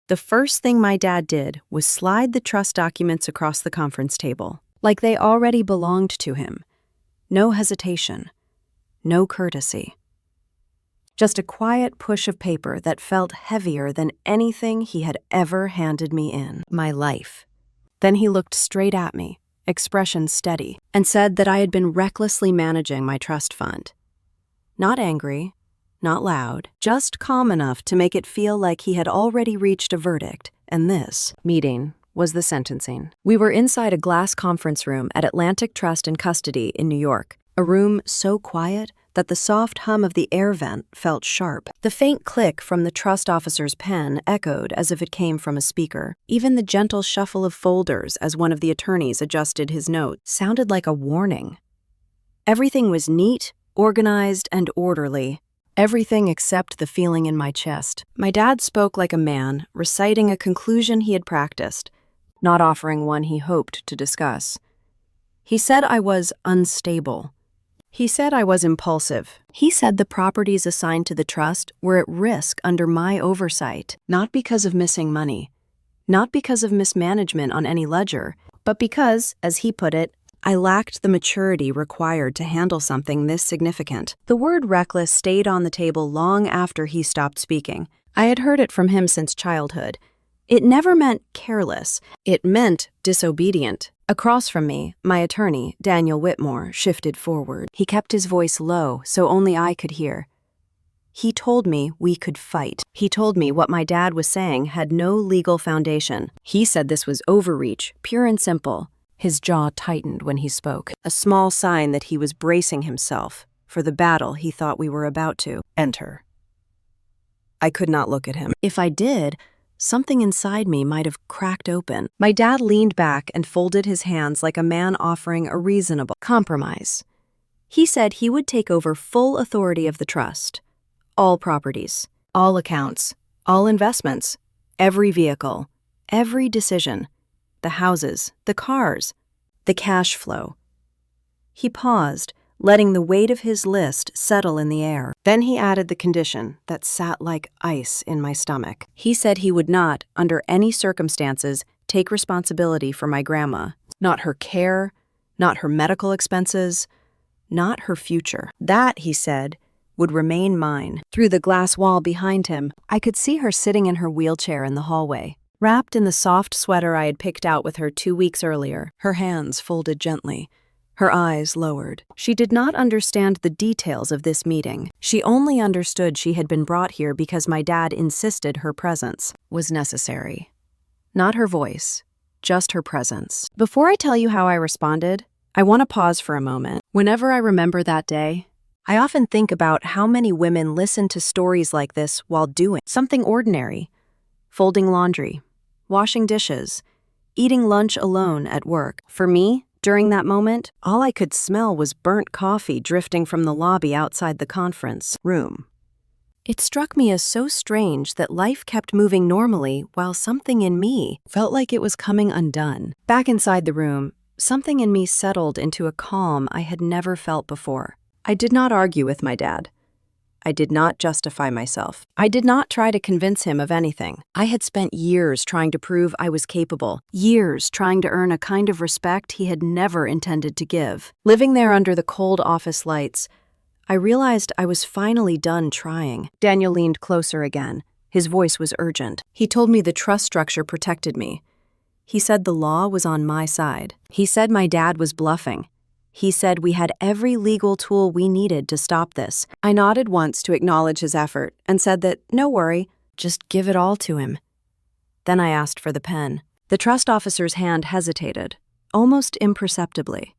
The first thing my dad did was slide the trust documents across the conference table, like they already belonged to him. No hesitation, no courtesy. Just a quiet push of paper that felt heavier than anything he had ever handed me in my life. Then he looked straight at me, expression steady, and said that I had been recklessly managing my trust fund. Not angry, not loud, just calm enough to make it feel like he had already reached a verdict, and this meeting was the sentencing. We were inside a glass conference room at Atlantic Trust and Custody in New York, a room so quiet that the soft hum of the air vent felt sharp. The faint click from the trust officer's pen echoed as if it came from a speaker. Even the gentle shuffle of folders as one of the attorneys adjusted his notes sounded like a warning. Everything was neat, organized, and orderly. Everything except the feeling in my chest. My dad spoke like a man, reciting a conclusion he had practiced, not offering one he hoped to discuss. He said I was unstable. He said I was impulsive. He said the properties assigned to the trust were at risk under my oversight, not because of missing money, not because of mismanagement on any ledger, but because, as he put it, I lacked the maturity required to handle something this significant. The word reckless stayed on the table long after he stopped speaking. I had heard it from him since childhood. It never meant careless. It meant disobedient. Across from me, my attorney, Daniel Whitmore, shifted forward. He kept his voice low, so only I could hear. He told me we could fight. He told me what my dad was saying had no legal foundation. He said this was overreach, pure and simple. His jaw tightened when he spoke, a small sign that he was bracing himself for the battle he thought we were about to enter. I could not look at him. If I did, something inside me might have cracked open. My dad leaned back and folded his hands like a man offering a reasonable compromise. He said he would take over full authority of the trust. All properties, all accounts, all investments, every vehicle, every decision, the houses, the cars, the cash flow. He paused, letting the weight of his list settle in the air. Then he added the condition that sat like ice in my stomach. He said he would not, under any circumstances, take responsibility for my grandma. Not her care, not her medical expenses, not her future. That, he said, would remain mine. Through the glass wall behind him, I could see her sitting in her wheelchair in the hallway, wrapped in the soft sweater I had picked out with her 2 weeks earlier, her hands folded gently, her eyes lowered. She did not understand the details of this meeting. She only understood she had been brought here because my dad insisted her presence was necessary. Not her voice, just her presence. Before I tell you how I responded, I want to pause for a moment. Whenever I remember that day, I often think about how many women listen to stories like this while doing something ordinary. Folding laundry, washing dishes, eating lunch alone at work. For me, during that moment, all I could smell was burnt coffee drifting from the lobby outside the conference room. It struck me as so strange that life kept moving normally while something in me felt like it was coming undone. Back inside the room, something in me settled into a calm I had never felt before. I did not argue with my dad. I did not justify myself. I did not try to convince him of anything. I had spent years trying to prove I was capable, years trying to earn a kind of respect he had never intended to give. Living there under the cold office lights, I realized I was finally done trying. Daniel leaned closer again. His voice was urgent. He told me the trust structure protected me. He said the law was on my side. He said my dad was bluffing. He said we had every legal tool we needed to stop this. I nodded once to acknowledge his effort and said that, no worry, just give it all to him. Then I asked for the pen. The trust officer's hand hesitated, almost imperceptibly.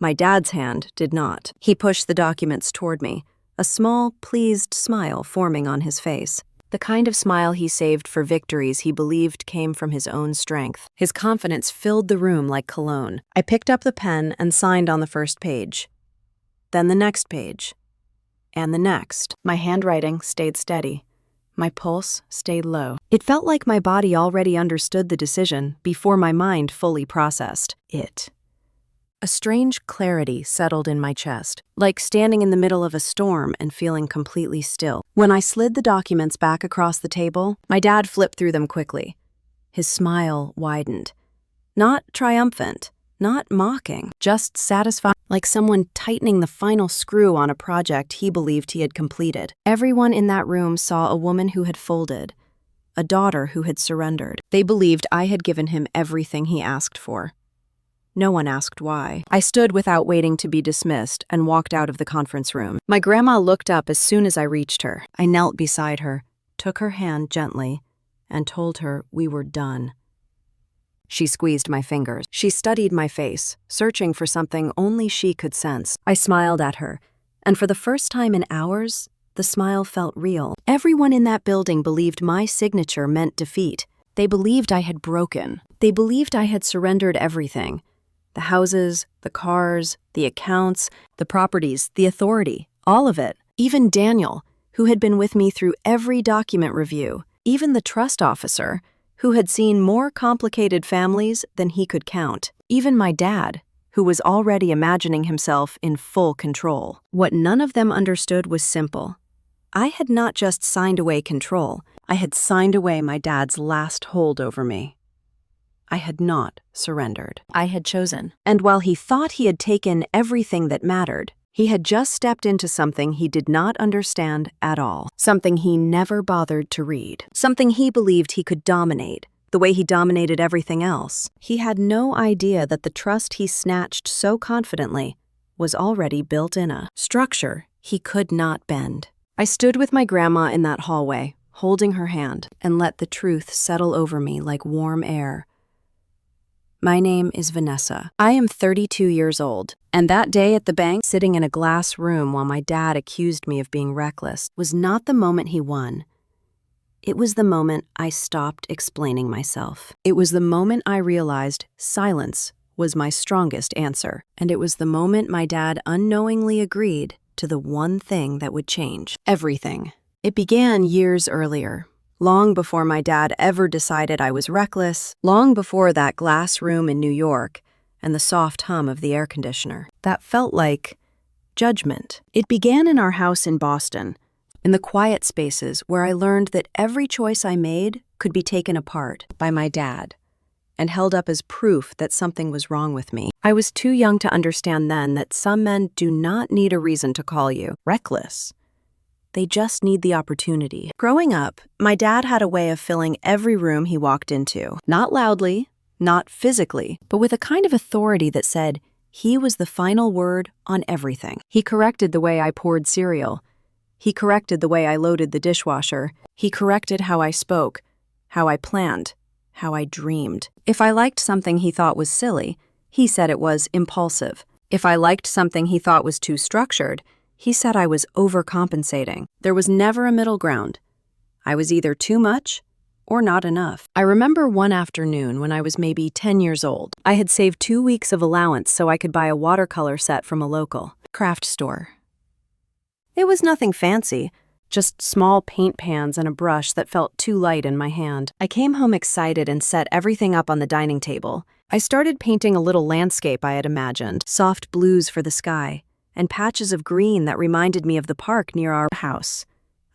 My dad's hand did not. He pushed the documents toward me, a small, pleased smile forming on his face. The kind of smile he saved for victories he believed came from his own strength. His confidence filled the room like cologne. I picked up the pen and signed on the first page. Then the next page. And the next. My handwriting stayed steady. My pulse stayed low. It felt like my body already understood the decision before my mind fully processed it. A strange clarity settled in my chest, like standing in the middle of a storm and feeling completely still. When I slid the documents back across the table, my dad flipped through them quickly. His smile widened. Not triumphant, not mocking, just satisfied, like someone tightening the final screw on a project he believed he had completed. Everyone in that room saw a woman who had folded, a daughter who had surrendered. They believed I had given him everything he asked for. No one asked why. I stood without waiting to be dismissed and walked out of the conference room. My grandma looked up as soon as I reached her. I knelt beside her, took her hand gently, and told her we were done. She squeezed my fingers. She studied my face, searching for something only she could sense. I smiled at her, and for the first time in hours, the smile felt real. Everyone in that building believed my signature meant defeat. They believed I had broken. They believed I had surrendered everything. The houses, the cars, the accounts, the properties, the authority, all of it. Even Daniel, who had been with me through every document review, even the trust officer, who had seen more complicated families than he could count. Even my dad, who was already imagining himself in full control. What none of them understood was simple. I had not just signed away control, I had signed away my dad's last hold over me. I had not surrendered. I had chosen. And while he thought he had taken everything that mattered, he had just stepped into something he did not understand at all. Something he never bothered to read. Something he believed he could dominate, the way he dominated everything else. He had no idea that the trust he snatched so confidently was already built in a structure he could not bend. I stood with my grandma in that hallway, holding her hand, and let the truth settle over me like warm air. My name is Vanessa. I am 32 years old, and that day at the bank, sitting in a glass room while my dad accused me of being reckless, was not the moment he won. It was the moment I stopped explaining myself. It was the moment I realized silence was my strongest answer, and it was the moment my dad unknowingly agreed to the one thing that would change everything. It began years earlier. Long before my dad ever decided I was reckless, long before that glass room in New York and the soft hum of the air conditioner. That felt like judgment. It began in our house in Boston, in the quiet spaces where I learned that every choice I made could be taken apart by my dad and held up as proof that something was wrong with me. I was too young to understand then that some men do not need a reason to call you reckless. They just need the opportunity. Growing up, my dad had a way of filling every room he walked into. Not loudly, not physically, but with a kind of authority that said he was the final word on everything. He corrected the way I poured cereal. He corrected the way I loaded the dishwasher. He corrected how I spoke, how I planned, how I dreamed. If I liked something he thought was silly, he said it was impulsive. If I liked something he thought was too structured, he said I was overcompensating. There was never a middle ground. I was either too much or not enough. I remember one afternoon when I was maybe 10 years old. I had saved 2 weeks of allowance so I could buy a watercolor set from a local craft store. It was nothing fancy, just small paint pans and a brush that felt too light in my hand. I came home excited and set everything up on the dining table. I started painting a little landscape I had imagined, soft blues for the sky, and patches of green that reminded me of the park near our house.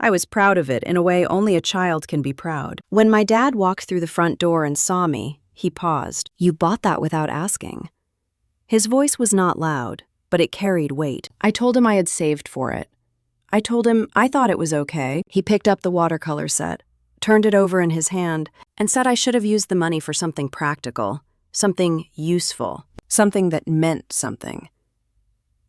I was proud of it in a way only a child can be proud. When my dad walked through the front door and saw me, he paused. "You bought that without asking." His voice was not loud, but it carried weight. I told him I had saved for it. I told him I thought it was okay. He picked up the watercolor set, turned it over in his hand, and said I should have used the money for something practical, something useful, something that meant something.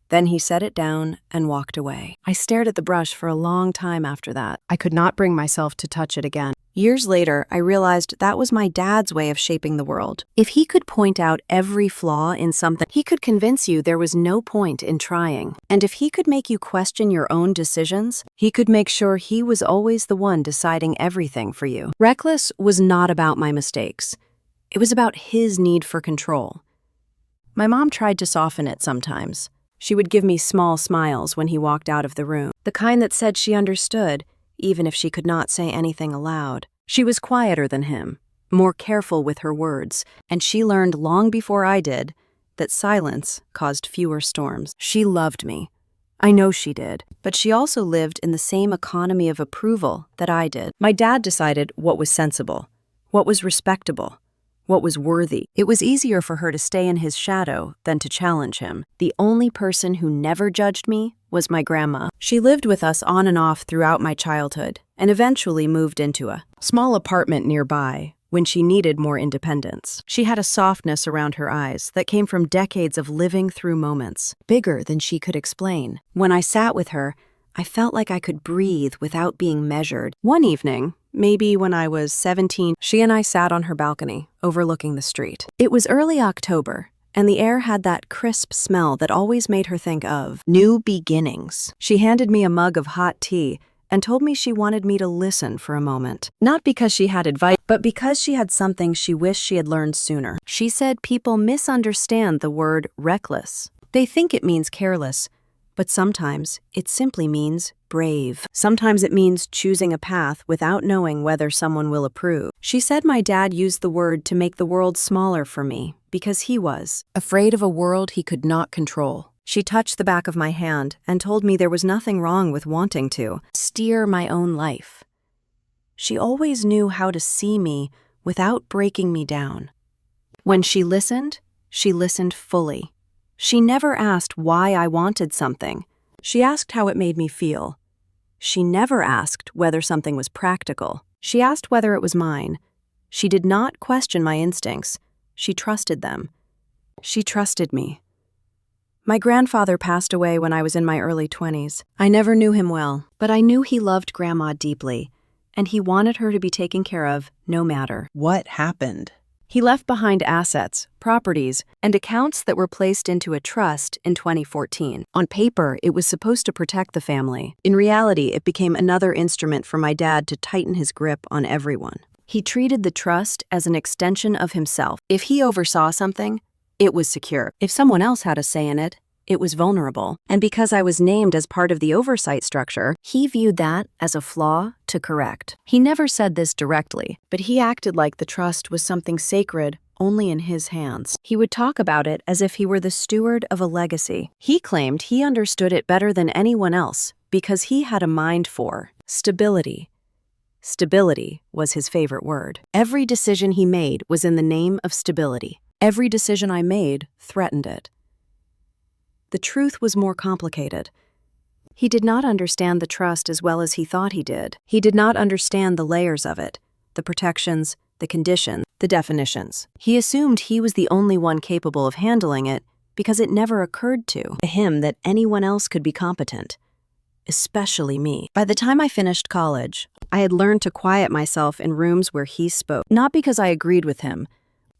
Then he set it down and walked away. I stared at the brush for a long time after that. I could not bring myself to touch it again. Years later, I realized that was my dad's way of shaping the world. If he could point out every flaw in something, he could convince you there was no point in trying. And if he could make you question your own decisions, he could make sure he was always the one deciding everything for you. Reckless was not about my mistakes. It was about his need for control. My mom tried to soften it sometimes. She would give me small smiles when he walked out of the room, the kind that said she understood, even if she could not say anything aloud. She was quieter than him, more careful with her words, and she learned long before I did that silence caused fewer storms. She loved me. I know she did, but she also lived in the same economy of approval that I did. My dad decided what was sensible, what was respectable, what was worthy. It was easier for her to stay in his shadow than to challenge him. The only person who never judged me was my grandma. She lived with us on and off throughout my childhood and eventually moved into a small apartment nearby when she needed more independence. She had a softness around her eyes that came from decades of living through moments, bigger than she could explain. When I sat with her, I felt like I could breathe without being measured. One evening, maybe when I was 17, she and I sat on her balcony, overlooking the street. It was early October, and the air had that crisp smell that always made her think of new beginnings. She handed me a mug of hot tea and told me she wanted me to listen for a moment. Not because she had advice, but because she had something she wished she had learned sooner. She said people misunderstand the word reckless. They think it means careless, but sometimes it simply means brave. Sometimes it means choosing a path without knowing whether someone will approve. She said my dad used the word to make the world smaller for me because he was afraid of a world he could not control. She touched the back of my hand and told me there was nothing wrong with wanting to steer my own life. She always knew how to see me without breaking me down. When she listened fully. She never asked why I wanted something. She asked how it made me feel. She never asked whether something was practical. She asked whether it was mine. She did not question my instincts. She trusted them. She trusted me. My grandfather passed away when I was in my early 20s. I never knew him well, but I knew he loved Grandma deeply, and he wanted her to be taken care of no matter what happened. He left behind assets, properties, and accounts that were placed into a trust in 2014. On paper, it was supposed to protect the family. In reality, it became another instrument for my dad to tighten his grip on everyone. He treated the trust as an extension of himself. If he oversaw something, it was secure. If someone else had a say in it, it was vulnerable. And because I was named as part of the oversight structure, he viewed that as a flaw to correct. He never said this directly, but he acted like the trust was something sacred only in his hands. He would talk about it as if he were the steward of a legacy. He claimed he understood it better than anyone else because he had a mind for stability. Stability was his favorite word. Every decision he made was in the name of stability. Every decision I made threatened it. The truth was more complicated. He did not understand the trust as well as he thought he did. He did not understand the layers of it, the protections, the conditions, the definitions. He assumed he was the only one capable of handling it because it never occurred to him that anyone else could be competent, especially me. By the time I finished college, I had learned to quiet myself in rooms where he spoke, not because I agreed with him,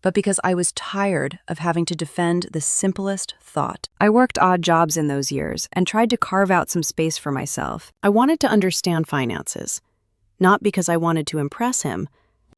but because I was tired of having to defend the simplest thought. I worked odd jobs in those years and tried to carve out some space for myself. I wanted to understand finances, not because I wanted to impress him,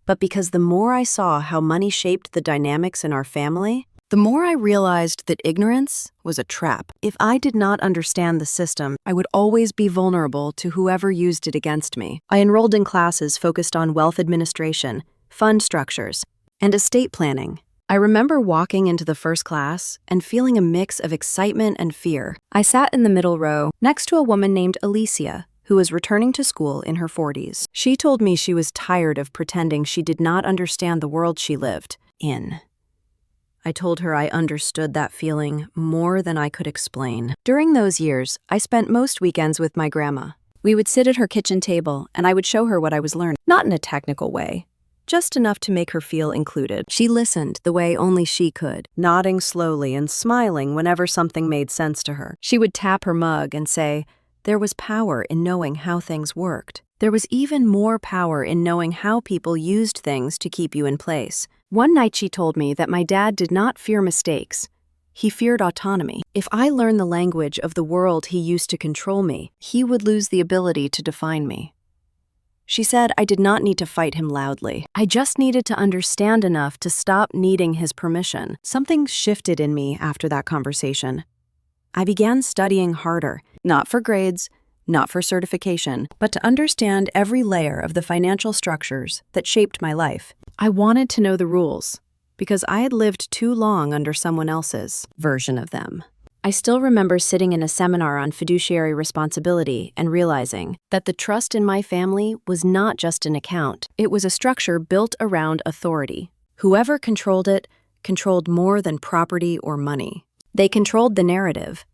but because the more I saw how money shaped the dynamics in our family, the more I realized that ignorance was a trap. If I did not understand the system, I would always be vulnerable to whoever used it against me. I enrolled in classes focused on wealth administration, fund structures, and estate planning. I remember walking into the first class and feeling a mix of excitement and fear. I sat in the middle row next to a woman named Alicia, who was returning to school in her 40s. She told me she was tired of pretending she did not understand the world she lived in. I told her I understood that feeling more than I could explain. During those years, I spent most weekends with my grandma. We would sit at her kitchen table, and I would show her what I was learning, not in a technical way, just enough to make her feel included. She listened the way only she could, nodding slowly and smiling whenever something made sense to her. She would tap her mug and say, there was power in knowing how things worked. There was even more power in knowing how people used things to keep you in place. One night she told me that my dad did not fear mistakes. He feared autonomy. If I learned the language of the world he used to control me, he would lose the ability to define me. She said I did not need to fight him loudly. I just needed to understand enough to stop needing his permission. Something shifted in me after that conversation. I began studying harder, not for grades, not for certification, but to understand every layer of the financial structures that shaped my life. I wanted to know the rules, because I had lived too long under someone else's version of them. I still remember sitting in a seminar on fiduciary responsibility and realizing that the trust in my family was not just an account. It was a structure built around authority. Whoever controlled it controlled more than property or money. They controlled the narrative.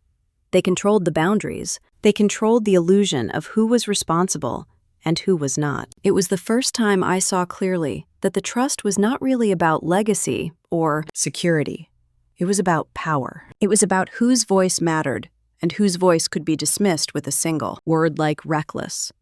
They controlled the boundaries. They controlled the illusion of who was responsible and who was not. It was the first time I saw clearly that the trust was not really about legacy or security. It was about power. It was about whose voice mattered and whose voice could be dismissed with a single word like reckless.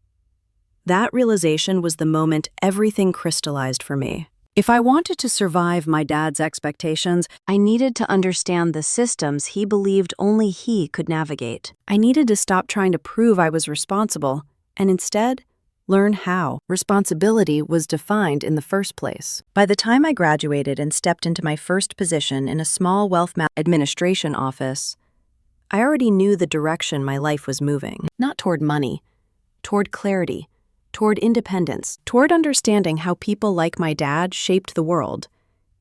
That realization was the moment everything crystallized for me. If I wanted to survive my dad's expectations, I needed to understand the systems he believed only he could navigate. I needed to stop trying to prove I was responsible and instead learn how responsibility was defined in the first place. By the time I graduated and stepped into my first position in a small wealth administration office, I already knew the direction my life was moving. Not toward money, toward clarity, toward independence, toward understanding how people like my dad shaped the world,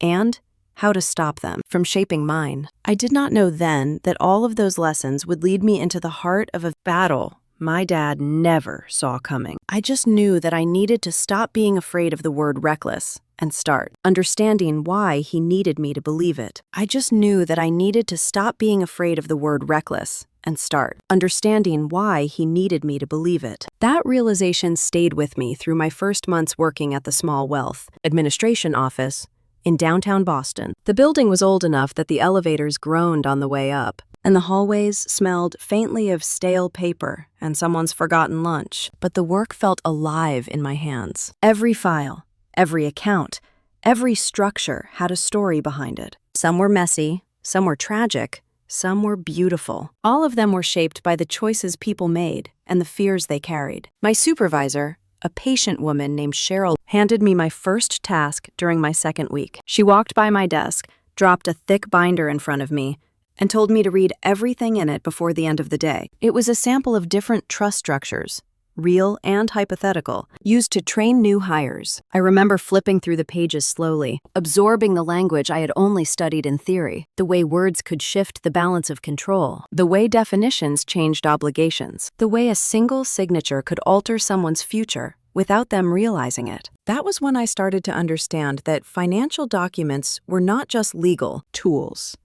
and how to stop them from shaping mine. I did not know then that all of those lessons would lead me into the heart of a battle my dad never saw coming. I just knew that I needed to stop being afraid of the word reckless and start understanding why he needed me to believe it. I just knew that I needed to stop being afraid of the word reckless and start understanding why he needed me to believe it. That realization stayed with me through my first months working at the small wealth administration office in downtown Boston. The building was old enough that the elevators groaned on the way up, and the hallways smelled faintly of stale paper and someone's forgotten lunch. But the work felt alive in my hands. Every file, every account, every structure had a story behind it. Some were messy, some were tragic, some were beautiful. All of them were shaped by the choices people made and the fears they carried. My supervisor, a patient woman named Cheryl, handed me my first task during my second week. She walked by my desk, dropped a thick binder in front of me, and told me to read everything in it before the end of the day. It was a sample of different trust structures, real and hypothetical, used to train new hires. I remember flipping through the pages slowly, absorbing the language I had only studied in theory, the way words could shift the balance of control, the way definitions changed obligations, the way a single signature could alter someone's future without them realizing it. That was when I started to understand that financial documents were not just legal tools.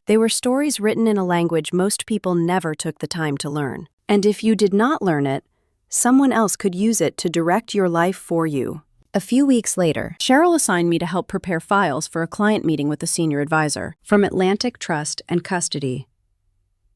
They were stories written in a language most people never took the time to learn. And if you did not learn it, someone else could use it to direct your life for you. A few weeks later, Cheryl assigned me to help prepare files for a client meeting with a senior advisor from Atlantic Trust and Custody.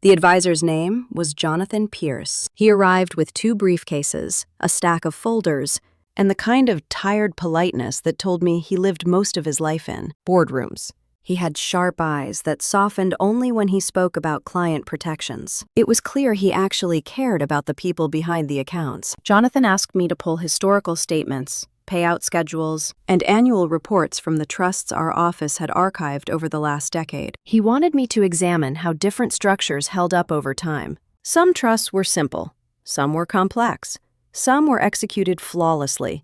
The advisor's name was Jonathan Pierce. He arrived with 2 briefcases, a stack of folders, and the kind of tired politeness that told me he lived most of his life in boardrooms. He had sharp eyes that softened only when he spoke about client protections. It was clear he actually cared about the people behind the accounts. Jonathan asked me to pull historical statements, payout schedules, and annual reports from the trusts our office had archived over the last decade. He wanted me to examine how different structures held up over time. Some trusts were simple, some were complex, some were executed flawlessly.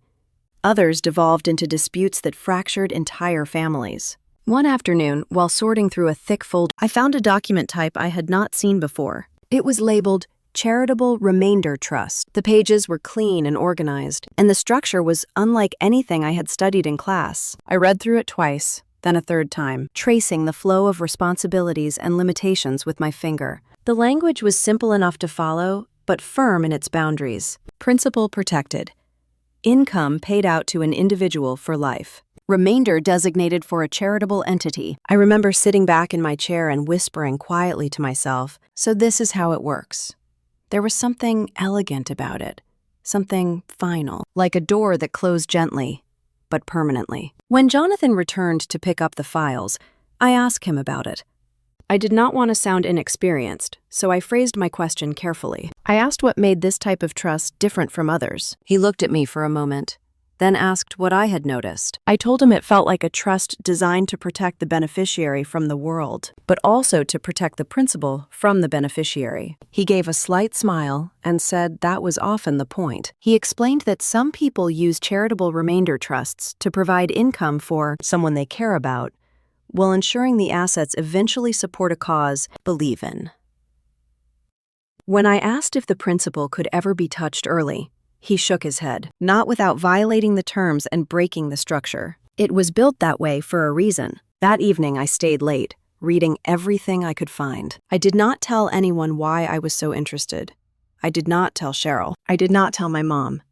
Others devolved into disputes that fractured entire families. One afternoon, while sorting through a thick folder, I found a document type I had not seen before. It was labeled Charitable Remainder Trust. The pages were clean and organized, and the structure was unlike anything I had studied in class. I read through it twice, then a third time, tracing the flow of responsibilities and limitations with my finger. The language was simple enough to follow, but firm in its boundaries. Principal protected. Income paid out to an individual for life. Remainder designated for a charitable entity. I remember sitting back in my chair and whispering quietly to myself, so this is how it works. There was something elegant about it, something final, like a door that closed gently, but permanently. When Jonathan returned to pick up the files, I asked him about it. I did not want to sound inexperienced, so I phrased my question carefully. I asked what made this type of trust different from others. He looked at me for a moment, then asked what I had noticed. I told him it felt like a trust designed to protect the beneficiary from the world, but also to protect the principal from the beneficiary. He gave a slight smile and said that was often the point. He explained that some people use charitable remainder trusts to provide income for someone they care about, while ensuring the assets eventually support a cause believe in. When I asked if the principal could ever be touched early, he shook his head, not without violating the terms and breaking the structure. It was built that way for a reason. That evening I stayed late, reading everything I could find. I did not tell anyone why I was so interested. I did not tell Cheryl. I did not tell my mom.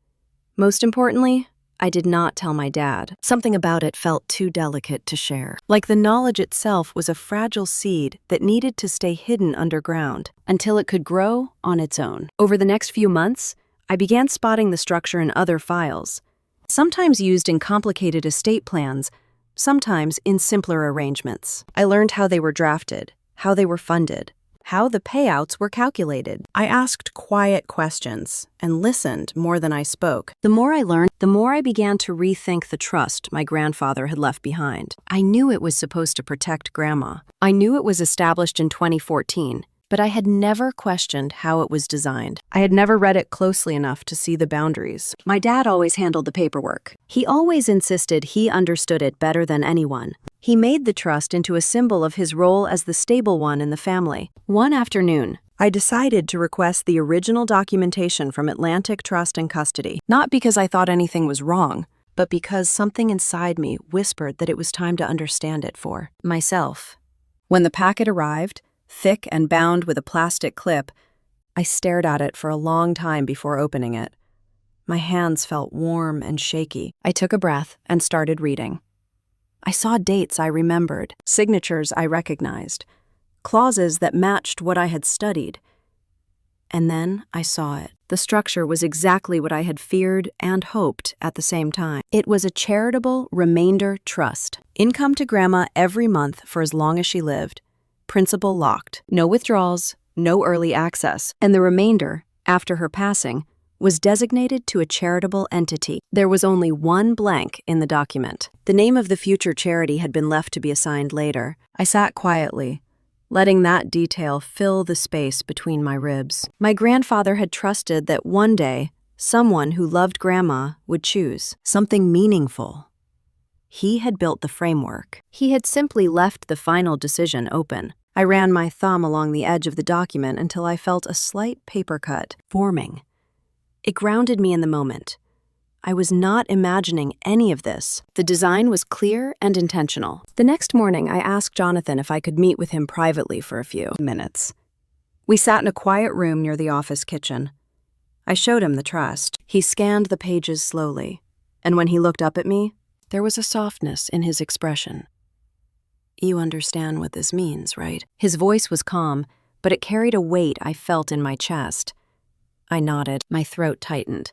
Most importantly, I did not tell my dad. Something about it felt too delicate to share. Like the knowledge itself was a fragile seed that needed to stay hidden underground until it could grow on its own. Over the next few months, I began spotting the structure in other files, sometimes used in complicated estate plans, sometimes in simpler arrangements. I learned how they were drafted, how they were funded, how the payouts were calculated. I asked quiet questions and listened more than I spoke. The more I learned, the more I began to rethink the trust my grandfather had left behind. I knew it was supposed to protect Grandma. I knew it was established in 2014, but I had never questioned how it was designed. I had never read it closely enough to see the boundaries. My dad always handled the paperwork. He always insisted he understood it better than anyone. He made the trust into a symbol of his role as the stable one in the family. One afternoon, I decided to request the original documentation from Atlantic Trust and Custody, not because I thought anything was wrong, but because something inside me whispered that it was time to understand it for myself. When the packet arrived, thick and bound with a plastic clip, I stared at it for a long time before opening it. My hands felt warm and shaky. I took a breath and started reading. I saw dates I remembered, signatures I recognized, clauses that matched what I had studied. And then I saw it. The structure was exactly what I had feared and hoped at the same time. It was a charitable remainder trust. Income to Grandma every month for as long as she lived. Principal locked. No withdrawals, no early access. And the remainder, after her passing, was designated to a charitable entity. There was only one blank in the document. The name of the future charity had been left to be assigned later. I sat quietly, letting that detail fill the space between my ribs. My grandfather had trusted that one day, someone who loved Grandma would choose something meaningful. He had built the framework. He had simply left the final decision open. I ran my thumb along the edge of the document until I felt a slight paper cut forming. It grounded me in the moment. I was not imagining any of this. The design was clear and intentional. The next morning, I asked Jonathan if I could meet with him privately for a few minutes. We sat in a quiet room near the office kitchen. I showed him the trust. He scanned the pages slowly, and when he looked up at me, there was a softness in his expression. "You understand what this means, right?" His voice was calm, but it carried a weight I felt in my chest. I nodded. My throat tightened.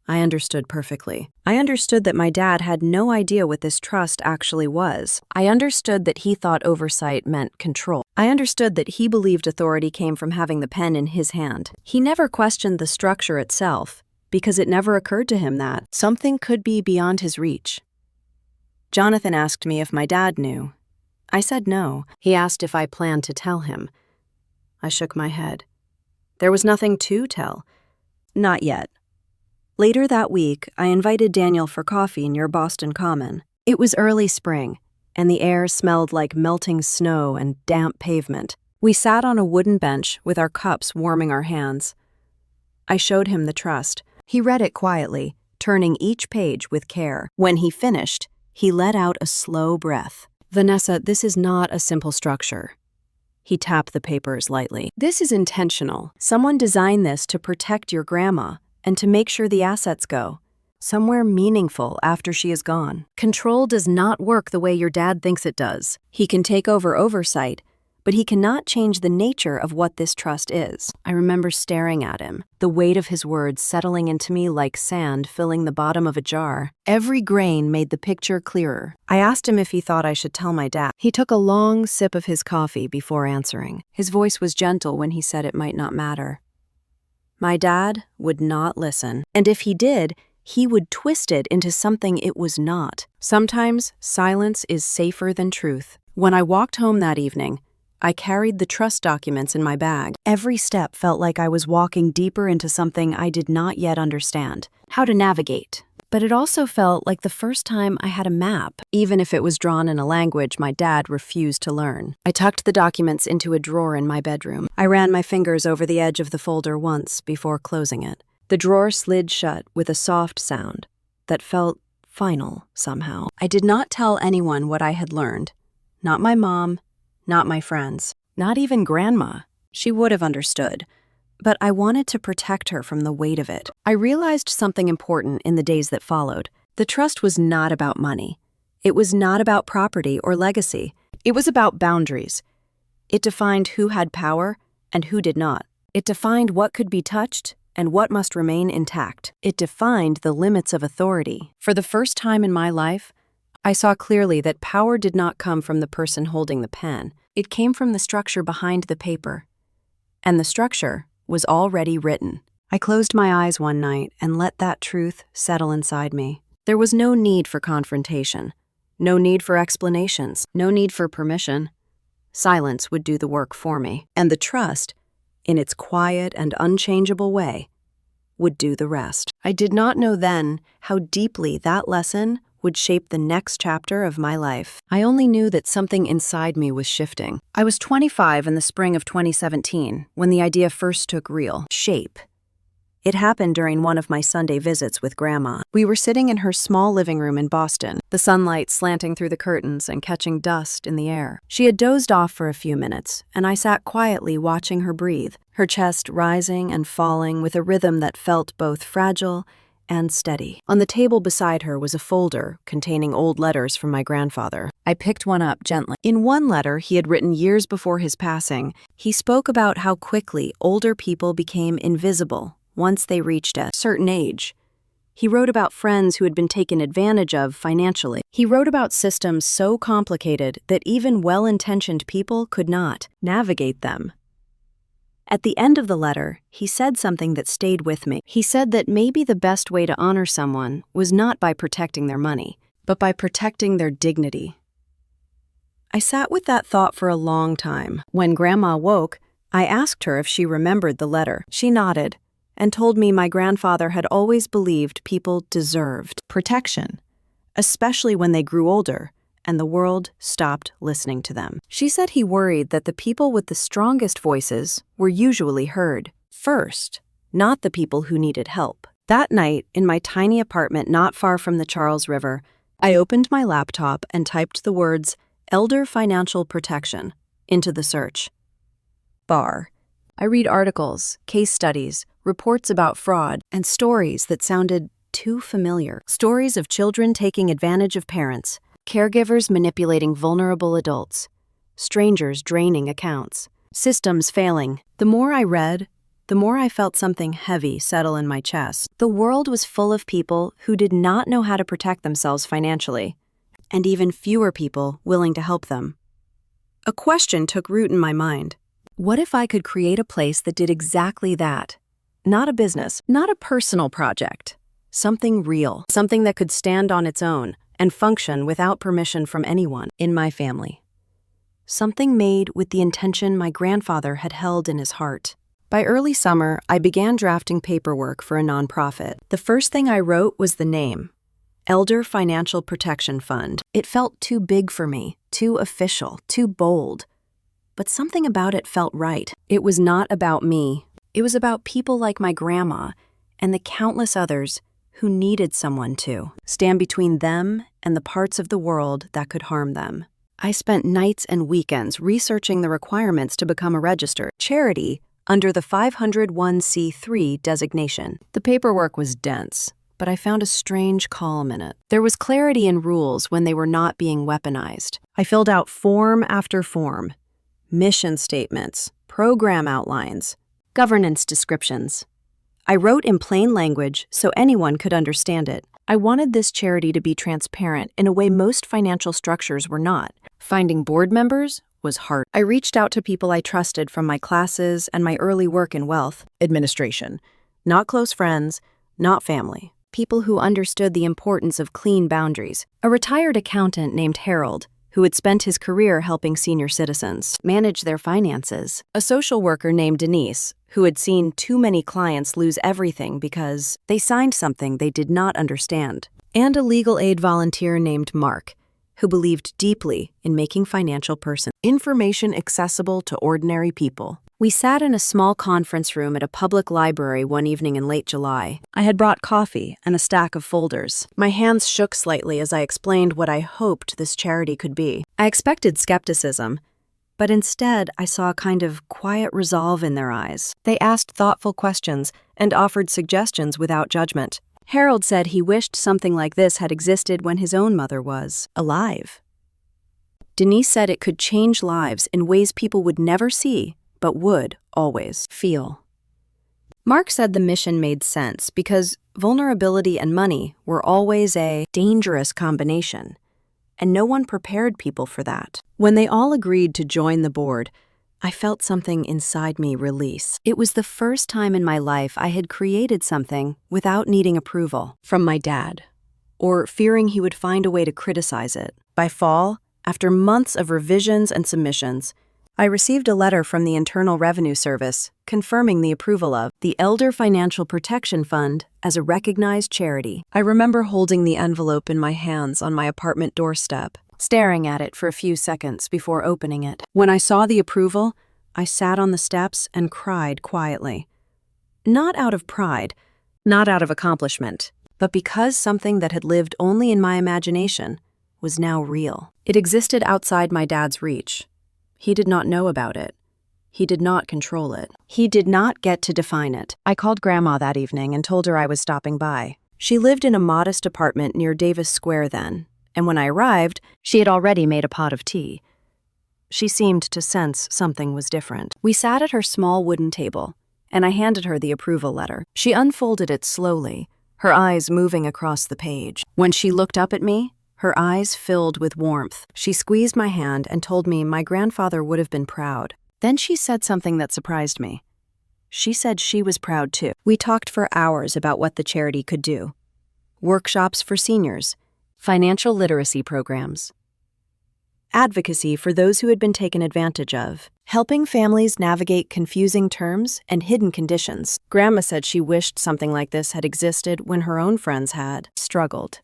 I understood perfectly. I understood that my dad had no idea what this trust actually was. I understood that he thought oversight meant control. I understood that he believed authority came from having the pen in his hand. He never questioned the structure itself, because it never occurred to him that something could be beyond his reach. Jonathan asked me if my dad knew. I said no. He asked if I planned to tell him. I shook my head. There was nothing to tell. Not yet. Later that week, I invited Daniel for coffee near Boston Common. It was early spring, and the air smelled like melting snow and damp pavement. We sat on a wooden bench with our cups warming our hands. I showed him the trust. He read it quietly, turning each page with care. When he finished, he let out a slow breath. "Vanessa, this is not a simple structure." He tapped the papers lightly. "This is intentional. Someone designed this to protect your grandma and to make sure the assets go somewhere meaningful after she is gone. Control does not work the way your dad thinks it does. He can take over oversight, but he cannot change the nature of what this trust is." I remember staring at him, the weight of his words settling into me like sand filling the bottom of a jar. Every grain made the picture clearer. I asked him if he thought I should tell my dad. He took a long sip of his coffee before answering. His voice was gentle when he said it might not matter. My dad would not listen, and if he did, he would twist it into something it was not. Sometimes silence is safer than truth. When I walked home that evening, I carried the trust documents in my bag. Every step felt like I was walking deeper into something I did not yet understand how to navigate. But it also felt like the first time I had a map, even if it was drawn in a language my dad refused to learn. I tucked the documents into a drawer in my bedroom. I ran my fingers over the edge of the folder once before closing it. The drawer slid shut with a soft sound that felt final somehow. I did not tell anyone what I had learned. Not my mom, not my friends, not even Grandma. She would have understood. But I wanted to protect her from the weight of it. I realized something important in the days that followed. The trust was not about money. It was not about property or legacy. It was about boundaries. It defined who had power and who did not. It defined what could be touched and what must remain intact. It defined the limits of authority. For the first time in my life, I saw clearly that power did not come from the person holding the pen. It came from the structure behind the paper. And the structure was already written. I closed my eyes one night and let that truth settle inside me. There was no need for confrontation, no need for explanations, no need for permission. Silence would do the work for me, and the trust, in its quiet and unchangeable way, would do the rest. I did not know then how deeply that lesson would shape the next chapter of my life. I only knew that something inside me was shifting. I was 25 in the spring of 2017 when the idea first took real shape. It happened during one of my Sunday visits with Grandma. We were sitting in her small living room in Boston, the sunlight slanting through the curtains and catching dust in the air. She had dozed off for a few minutes, and I sat quietly watching her breathe, her chest rising and falling with a rhythm that felt both fragile and steady. On the table beside her was a folder containing old letters from my grandfather. I picked one up gently. In one letter he had written years before his passing, he spoke about how quickly older people became invisible once they reached a certain age. He wrote about friends who had been taken advantage of financially. He wrote about systems so complicated that even well-intentioned people could not navigate them. At the end of the letter, he said something that stayed with me. He said that maybe the best way to honor someone was not by protecting their money, but by protecting their dignity. I sat with that thought for a long time. When Grandma woke, I asked her if she remembered the letter. She nodded and told me my grandfather had always believed people deserved protection, especially when they grew older and the world stopped listening to them. She said he worried that the people with the strongest voices were usually heard first, not the people who needed help. That night, in my tiny apartment not far from the Charles River, I opened my laptop and typed the words "Elder Financial Protection" into the search bar. I read articles, case studies, reports about fraud, and stories that sounded too familiar. Stories of children taking advantage of parents, caregivers manipulating vulnerable adults, strangers draining accounts, systems failing. The more I read, the more I felt something heavy settle in my chest. The world was full of people who did not know how to protect themselves financially, and even fewer people willing to help them. A question took root in my mind. What if I could create a place that did exactly that? Not a business, not a personal project. Something real, something that could stand on its own and function without permission from anyone in my family. Something made with the intention my grandfather had held in his heart. By early summer, I began drafting paperwork for a nonprofit. The first thing I wrote was the name, Elder Financial Protection Fund. It felt too big for me, too official, too bold. But something about it felt right. It was not about me. It was about people like my grandma and the countless others who needed someone to stand between them and the parts of the world that could harm them. I spent nights and weekends researching the requirements to become a registered charity under the 501c3 designation. The paperwork was dense, but I found a strange calm in it. There was clarity in rules when they were not being weaponized. I filled out form after form, mission statements, program outlines, governance descriptions. I wrote in plain language so anyone could understand it. I wanted this charity to be transparent in a way most financial structures were not. Finding board members was hard. I reached out to people I trusted from my classes and my early work in wealth administration. Not close friends, not family. People who understood the importance of clean boundaries. A retired accountant named Harold, who had spent his career helping senior citizens manage their finances. A social worker named Denise, who had seen too many clients lose everything because they signed something they did not understand. And a legal aid volunteer named Mark, who believed deeply in making financial information accessible to ordinary people. We sat in a small conference room at a public library one evening in late July. I had brought coffee and a stack of folders. My hands shook slightly as I explained what I hoped this charity could be. I expected skepticism, but instead I saw a kind of quiet resolve in their eyes. They asked thoughtful questions and offered suggestions without judgment. Harold said he wished something like this had existed when his own mother was alive. Denise said it could change lives in ways people would never see, but would always feel. Mark said the mission made sense because vulnerability and money were always a dangerous combination, and no one prepared people for that. When they all agreed to join the board, I felt something inside me release. It was the first time in my life I had created something without needing approval from my dad, or fearing he would find a way to criticize it. By fall, after months of revisions and submissions, I received a letter from the Internal Revenue Service confirming the approval of the Elder Financial Protection Fund as a recognized charity. I remember holding the envelope in my hands on my apartment doorstep, staring at it for a few seconds before opening it. When I saw the approval, I sat on the steps and cried quietly. Not out of pride, not out of accomplishment, but because something that had lived only in my imagination was now real. It existed outside my dad's reach. He did not know about it. He did not control it. He did not get to define it. I called Grandma that evening and told her I was stopping by. She lived in a modest apartment near Davis Square then, and when I arrived, she had already made a pot of tea. She seemed to sense something was different. We sat at her small wooden table, and I handed her the approval letter. She unfolded it slowly, her eyes moving across the page. When she looked up at me, her eyes filled with warmth. She squeezed my hand and told me my grandfather would have been proud. Then she said something that surprised me. She said she was proud too. We talked for hours about what the charity could do. Workshops for seniors, financial literacy programs, advocacy for those who had been taken advantage of, helping families navigate confusing terms and hidden conditions. Grandma said she wished something like this had existed when her own friends had struggled.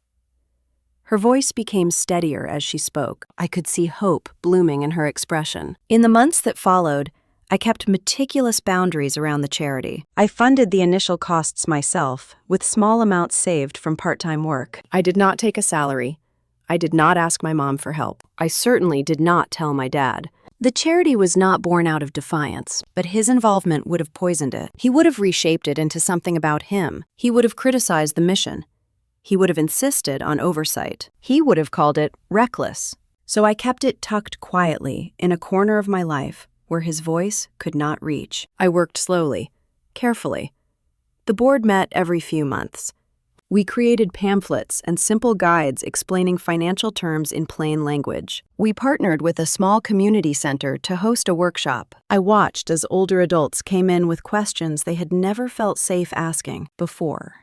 Her voice became steadier as she spoke. I could see hope blooming in her expression. In the months that followed, I kept meticulous boundaries around the charity. I funded the initial costs myself, with small amounts saved from part-time work. I did not take a salary. I did not ask my mom for help. I certainly did not tell my dad. The charity was not born out of defiance, but his involvement would have poisoned it. He would have reshaped it into something about him. He would have criticized the mission. He would have insisted on oversight. He would have called it reckless. So I kept it tucked quietly in a corner of my life where his voice could not reach. I worked slowly, carefully. The board met every few months. We created pamphlets and simple guides explaining financial terms in plain language. We partnered with a small community center to host a workshop. I watched as older adults came in with questions they had never felt safe asking before.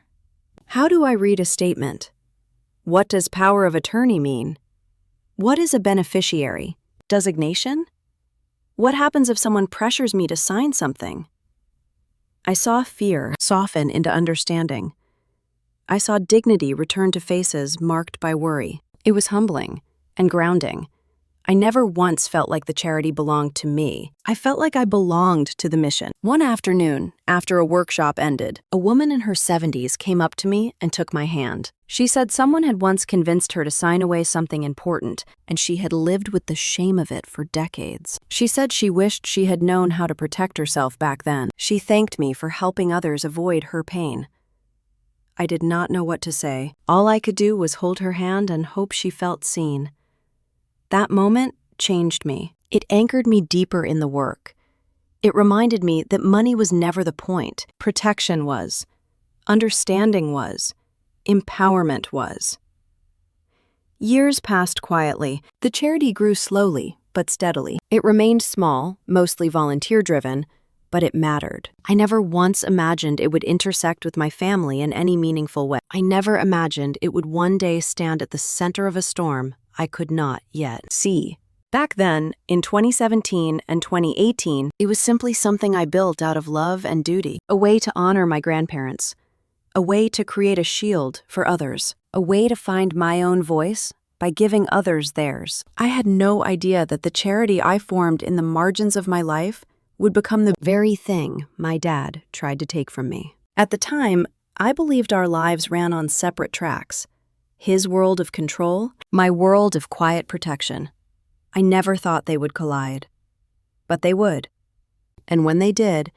How do I read a statement? What does power of attorney mean? What is a beneficiary? Designation? What happens if someone pressures me to sign something? I saw fear soften into understanding. I saw dignity return to faces marked by worry. It was humbling and grounding. I never once felt like the charity belonged to me. I felt like I belonged to the mission. One afternoon, after a workshop ended, a woman in her 70s came up to me and took my hand. She said someone had once convinced her to sign away something important, and she had lived with the shame of it for decades. She said she wished she had known how to protect herself back then. She thanked me for helping others avoid her pain. I did not know what to say. All I could do was hold her hand and hope she felt seen. That moment changed me. It anchored me deeper in the work. It reminded me that money was never the point. Protection was. Understanding was. Empowerment was. Years passed quietly. The charity grew slowly, but steadily. It remained small, mostly volunteer-driven, but it mattered. I never once imagined it would intersect with my family in any meaningful way. I never imagined it would one day stand at the center of a storm I could not yet see. Back then, in 2017 and 2018, it was simply something I built out of love and duty, a way to honor my grandparents, a way to create a shield for others, a way to find my own voice by giving others theirs. I had no idea that the charity I formed in the margins of my life would become the very thing my dad tried to take from me. At the time, I believed our lives ran on separate tracks. His world of control, my world of quiet protection. I never thought they would collide. But they would. And when they did,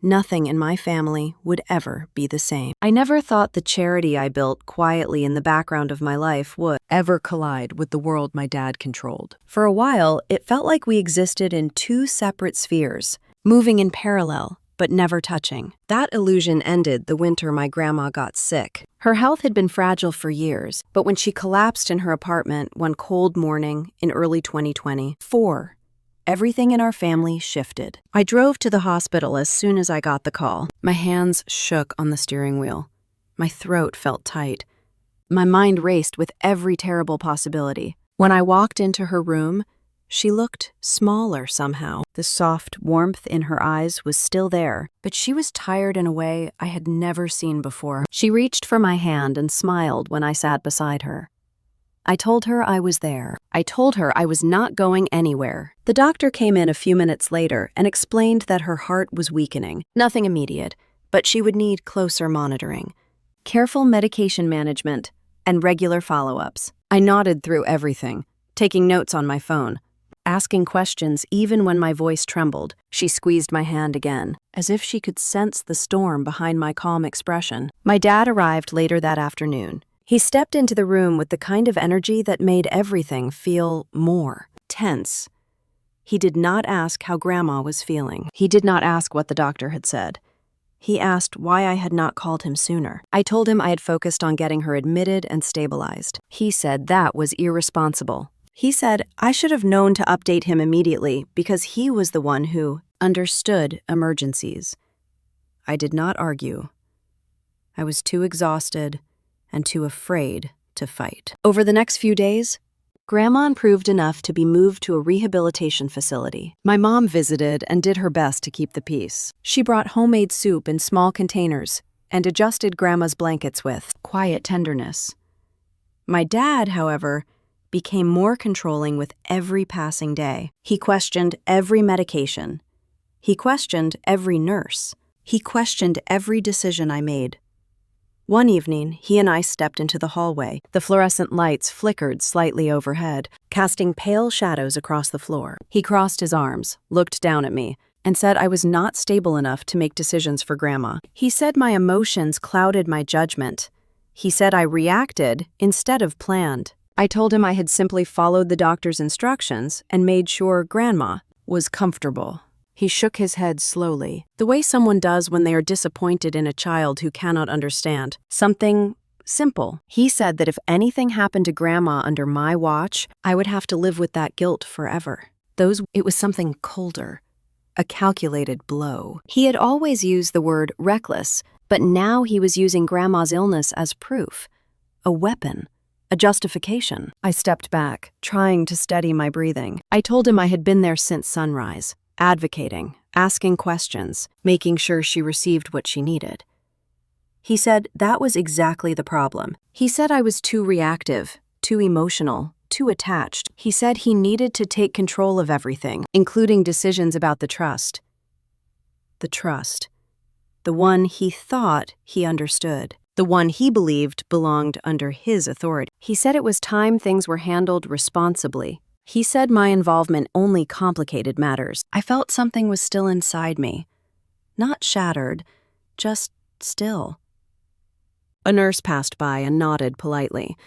nothing in my family would ever be the same. I never thought the charity I built quietly in the background of my life would ever collide with the world my dad controlled. For a while, it felt like we existed in two separate spheres, moving in parallel, but never touching. That illusion ended the winter my grandma got sick. Her health had been fragile for years, but when she collapsed in her apartment one cold morning in early 2024, everything in our family shifted. I drove to the hospital as soon as I got the call. My hands shook on the steering wheel. My throat felt tight. My mind raced with every terrible possibility. When I walked into her room, she looked smaller somehow. The soft warmth in her eyes was still there, but she was tired in a way I had never seen before. She reached for my hand and smiled when I sat beside her. I told her I was there. I told her I was not going anywhere. The doctor came in a few minutes later and explained that her heart was weakening. Nothing immediate, but she would need closer monitoring, careful medication management, and regular follow-ups. I nodded through everything, taking notes on my phone, asking questions even when my voice trembled. She squeezed my hand again, as if she could sense the storm behind my calm expression. My dad arrived later that afternoon. He stepped into the room with the kind of energy that made everything feel more tense. He did not ask how Grandma was feeling. He did not ask what the doctor had said. He asked why I had not called him sooner. I told him I had focused on getting her admitted and stabilized. He said that was irresponsible. He said I should have known to update him immediately because he was the one who understood emergencies. I did not argue. I was too exhausted and too afraid to fight. Over the next few days, Grandma improved enough to be moved to a rehabilitation facility. My mom visited and did her best to keep the peace. She brought homemade soup in small containers and adjusted Grandma's blankets with quiet tenderness. My dad, however, became more controlling with every passing day. He questioned every medication. He questioned every nurse. He questioned every decision I made. One evening, he and I stepped into the hallway. The fluorescent lights flickered slightly overhead, casting pale shadows across the floor. He crossed his arms, looked down at me, and said I was not stable enough to make decisions for Grandma. He said my emotions clouded my judgment. He said I reacted instead of planned. I told him I had simply followed the doctor's instructions and made sure Grandma was comfortable. He shook his head slowly, the way someone does when they are disappointed in a child who cannot understand. Something simple. He said that if anything happened to Grandma under my watch, I would have to live with that guilt forever. It was something colder, a calculated blow. He had always used the word reckless, but now he was using Grandma's illness as proof, a weapon. A justification. I stepped back, trying to steady my breathing. I told him I had been there since sunrise, advocating, asking questions, making sure she received what she needed. He said that was exactly the problem. He said I was too reactive, too emotional, too attached. He said he needed to take control of everything, including decisions about the trust. The trust. The one he thought he understood. The one he believed belonged under his authority. He said it was time things were handled responsibly. He said my involvement only complicated matters. I felt something was still inside me. Not shattered, just still. A nurse passed by and nodded politely.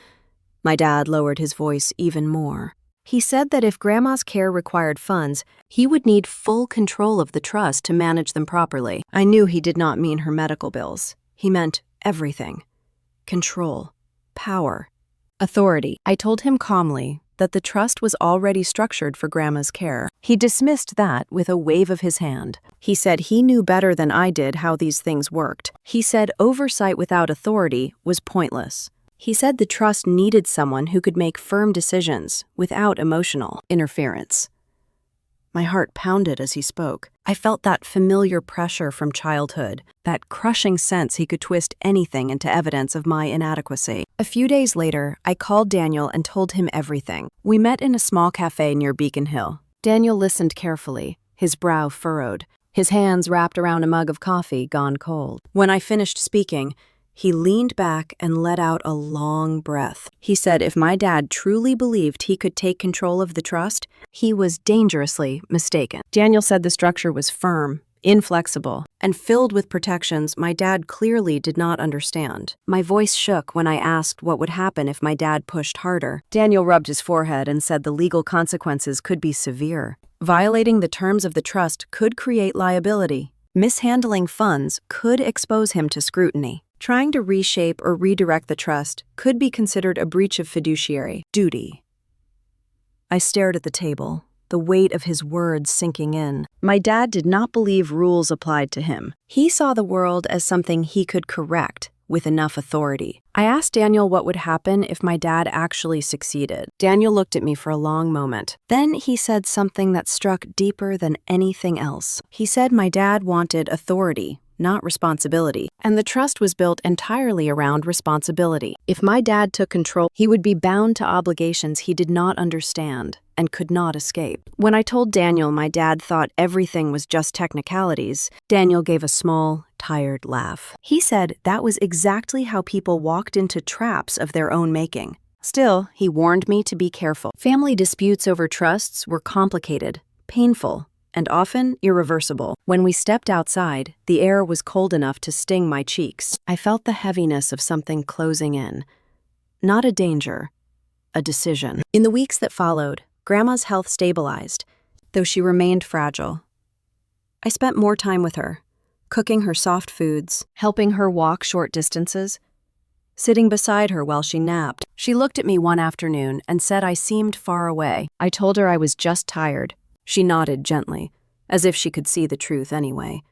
My dad lowered his voice even more. He said that if Grandma's care required funds, he would need full control of the trust to manage them properly. I knew he did not mean her medical bills. He meant everything. Control, power, authority. I told him calmly that the trust was already structured for Grandma's care. He dismissed that with a wave of his hand. He said he knew better than I did how these things worked. He said oversight without authority was pointless. He said the trust needed someone who could make firm decisions without emotional interference. My heart pounded as he spoke. I felt that familiar pressure from childhood, that crushing sense he could twist anything into evidence of my inadequacy. A few days later, I called Daniel and told him everything. We met in a small cafe near Beacon Hill. Daniel listened carefully, his brow furrowed, his hands wrapped around a mug of coffee gone cold. When I finished speaking, he leaned back and let out a long breath. He said if my dad truly believed he could take control of the trust, he was dangerously mistaken. Daniel said the structure was firm, inflexible, and filled with protections my dad clearly did not understand. My voice shook when I asked what would happen if my dad pushed harder. Daniel rubbed his forehead and said the legal consequences could be severe. Violating the terms of the trust could create liability. Mishandling funds could expose him to scrutiny. Trying to reshape or redirect the trust could be considered a breach of fiduciary duty. I stared at the table, the weight of his words sinking in. My dad did not believe rules applied to him. He saw the world as something he could correct with enough authority. I asked Daniel what would happen if my dad actually succeeded. Daniel looked at me for a long moment. Then he said something that struck deeper than anything else. He said my dad wanted authority, not responsibility, and the trust was built entirely around responsibility. If my dad took control, he would be bound to obligations he did not understand and could not escape. When I told Daniel my dad thought everything was just technicalities, Daniel gave a small, tired laugh. He said that was exactly how people walked into traps of their own making. Still, he warned me to be careful. Family disputes over trusts were complicated, painful, and often irreversible. When we stepped outside, the air was cold enough to sting my cheeks. I felt the heaviness of something closing in. Not a danger, a decision. In the weeks that followed, Grandma's health stabilized, though she remained fragile. I spent more time with her, cooking her soft foods, helping her walk short distances, sitting beside her while she napped. She looked at me one afternoon and said I seemed far away. I told her I was just tired. She nodded gently, as if she could see the truth anyway.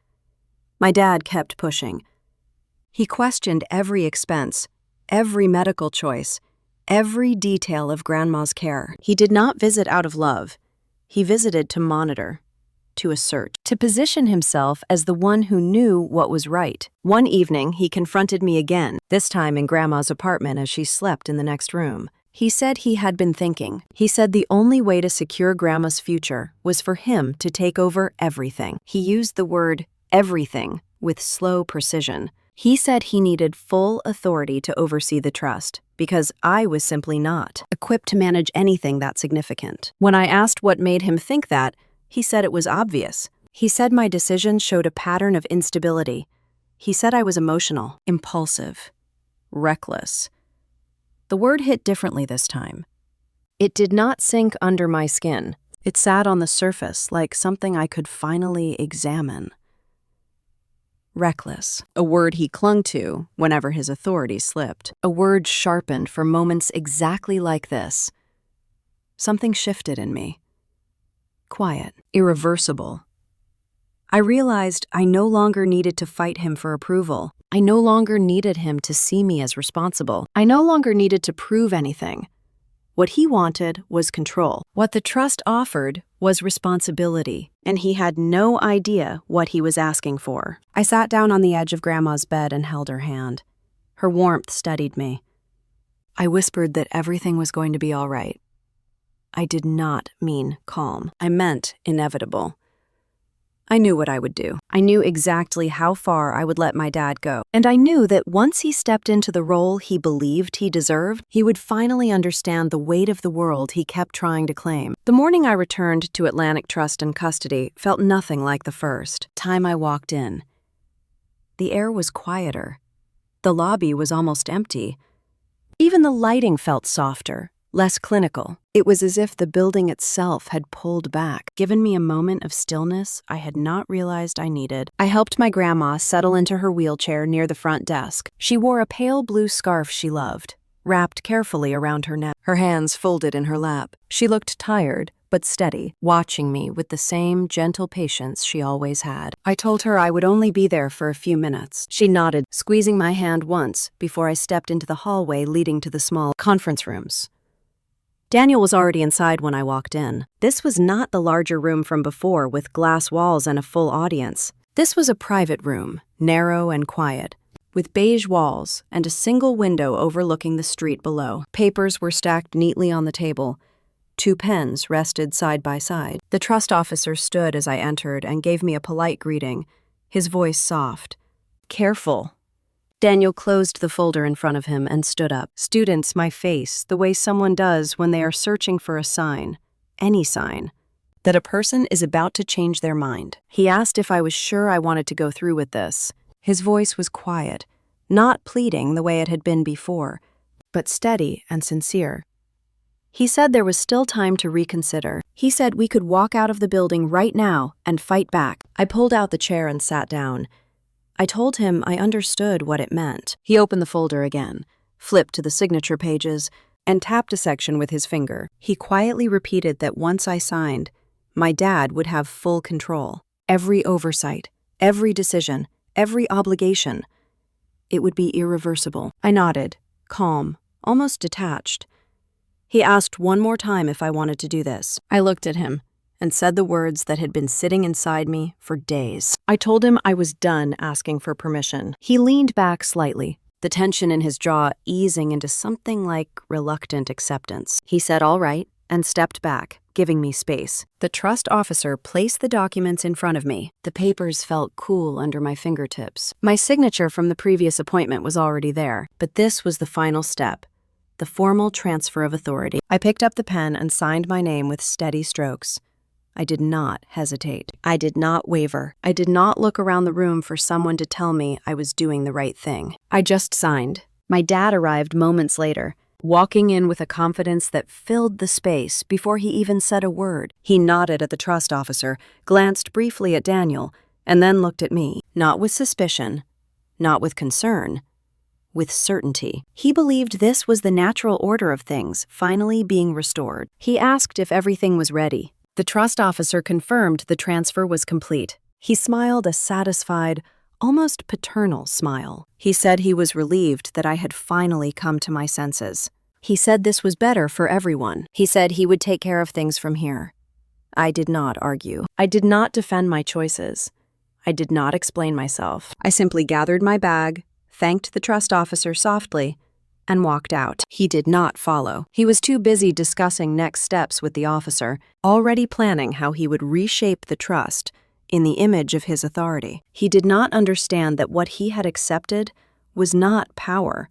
My dad kept pushing. He questioned every expense, every medical choice, every detail of Grandma's care. He did not visit out of love. He visited to monitor, to assert, to position himself as the one who knew what was right. One evening, he confronted me again, this time in Grandma's apartment as she slept in the next room. He said he had been thinking. He said the only way to secure Grandma's future was for him to take over everything. He used the word everything with slow precision. He said he needed full authority to oversee the trust, because I was simply not equipped to manage anything that significant. When I asked what made him think that, he said it was obvious. He said my decisions showed a pattern of instability. He said I was emotional, impulsive, reckless. The word hit differently this time. It did not sink under my skin. It sat on the surface like something I could finally examine. Reckless, a word he clung to whenever his authority slipped. A word sharpened for moments exactly like this. Something shifted in me. Quiet, irreversible. I realized I no longer needed to fight him for approval. I no longer needed him to see me as responsible. I no longer needed to prove anything. What he wanted was control. What the trust offered was responsibility, and he had no idea what he was asking for. I sat down on the edge of Grandma's bed and held her hand. Her warmth steadied me. I whispered that everything was going to be all right. I did not mean calm. I meant inevitable. I knew what I would do. I knew exactly how far I would let my dad go. And I knew that once he stepped into the role he believed he deserved, he would finally understand the weight of the world he kept trying to claim. The morning I returned to Atlantic Trust and Custody felt nothing like the first time I walked in. The air was quieter. The lobby was almost empty. Even the lighting felt softer, less clinical. It was as if the building itself had pulled back, given me a moment of stillness I had not realized I needed. I helped my grandma settle into her wheelchair near the front desk. She wore a pale blue scarf she loved, wrapped carefully around her neck, her hands folded in her lap. She looked tired, but steady, watching me with the same gentle patience she always had. I told her I would only be there for a few minutes. She nodded, squeezing my hand once before I stepped into the hallway leading to the small conference rooms. Daniel was already inside when I walked in. This was not the larger room from before with glass walls and a full audience. This was a private room, narrow and quiet, with beige walls and a single window overlooking the street below. Papers were stacked neatly on the table. 2 pens rested side by side. The trust officer stood as I entered and gave me a polite greeting, his voice soft. "Careful." Daniel closed the folder in front of him and stood up. "Students, my face, the way someone does when they are searching for a sign, any sign, that a person is about to change their mind." He asked if I was sure I wanted to go through with this. His voice was quiet, not pleading the way it had been before, but steady and sincere. He said there was still time to reconsider. He said we could walk out of the building right now and fight back. I pulled out the chair and sat down. I told him I understood what it meant. He opened the folder again, flipped to the signature pages, and tapped a section with his finger. He quietly repeated that once I signed, my dad would have full control. Every oversight, every decision, every obligation. It would be irreversible. I nodded, calm, almost detached. He asked one more time if I wanted to do this. I looked at him and said the words that had been sitting inside me for days. I told him I was done asking for permission. He leaned back slightly, the tension in his jaw easing into something like reluctant acceptance. He said all right and stepped back, giving me space. The trust officer placed the documents in front of me. The papers felt cool under my fingertips. My signature from the previous appointment was already there, but this was the final step, the formal transfer of authority. I picked up the pen and signed my name with steady strokes. I did not hesitate. I did not waver. I did not look around the room for someone to tell me I was doing the right thing. I just signed. My dad arrived moments later, walking in with a confidence that filled the space before he even said a word. He nodded at the trust officer, glanced briefly at Daniel, and then looked at me, not with suspicion, not with concern, with certainty. He believed this was the natural order of things, finally being restored. He asked if everything was ready. The trust officer confirmed the transfer was complete. He smiled a satisfied, almost paternal smile. He said he was relieved that I had finally come to my senses. He said this was better for everyone. He said he would take care of things from here. I did not argue. I did not defend my choices. I did not explain myself. I simply gathered my bag, thanked the trust officer softly, and walked out. He did not follow. He was too busy discussing next steps with the officer, already planning how he would reshape the trust in the image of his authority. He did not understand that what he had accepted was not power.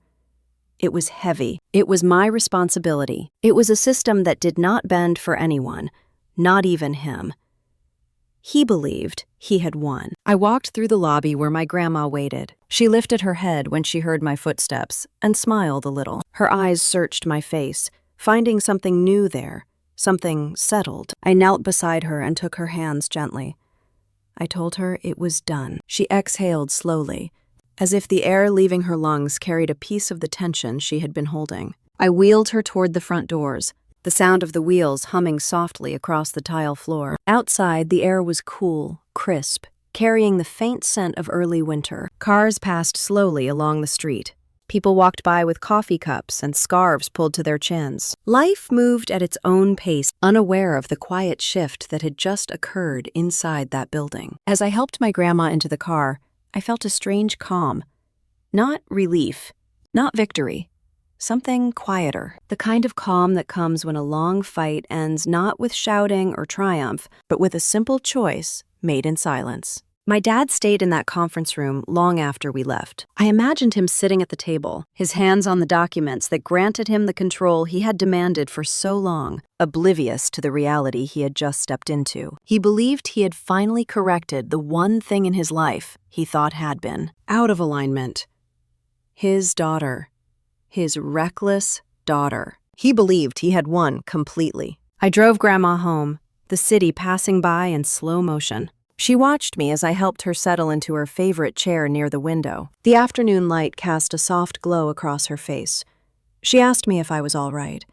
It was heavy. It was my responsibility. It was a system that did not bend for anyone, not even him. He believed he had won. I walked through the lobby where my grandma waited. She lifted her head when she heard my footsteps and smiled a little. Her eyes searched my face, finding something new there, something settled. I knelt beside her and took her hands gently. I told her it was done. She exhaled slowly, as if the air leaving her lungs carried a piece of the tension she had been holding. I wheeled her toward the front doors, the sound of the wheels humming softly across the tile floor. Outside, the air was cool, crisp, carrying the faint scent of early winter. Cars passed slowly along the street. People walked by with coffee cups and scarves pulled to their chins. Life moved at its own pace, unaware of the quiet shift that had just occurred inside that building. As I helped my grandma into the car, I felt a strange calm. Not relief, not victory. Something quieter, the kind of calm that comes when a long fight ends not with shouting or triumph, but with a simple choice made in silence. My dad stayed in that conference room long after we left. I imagined him sitting at the table, his hands on the documents that granted him the control he had demanded for so long, oblivious to the reality he had just stepped into. He believed he had finally corrected the one thing in his life he thought had been out of alignment. His daughter. His reckless daughter. He believed he had won completely. I drove Grandma home, the city passing by in slow motion. She watched me as I helped her settle into her favorite chair near the window. The afternoon light cast a soft glow across her face. She asked me if I was all right.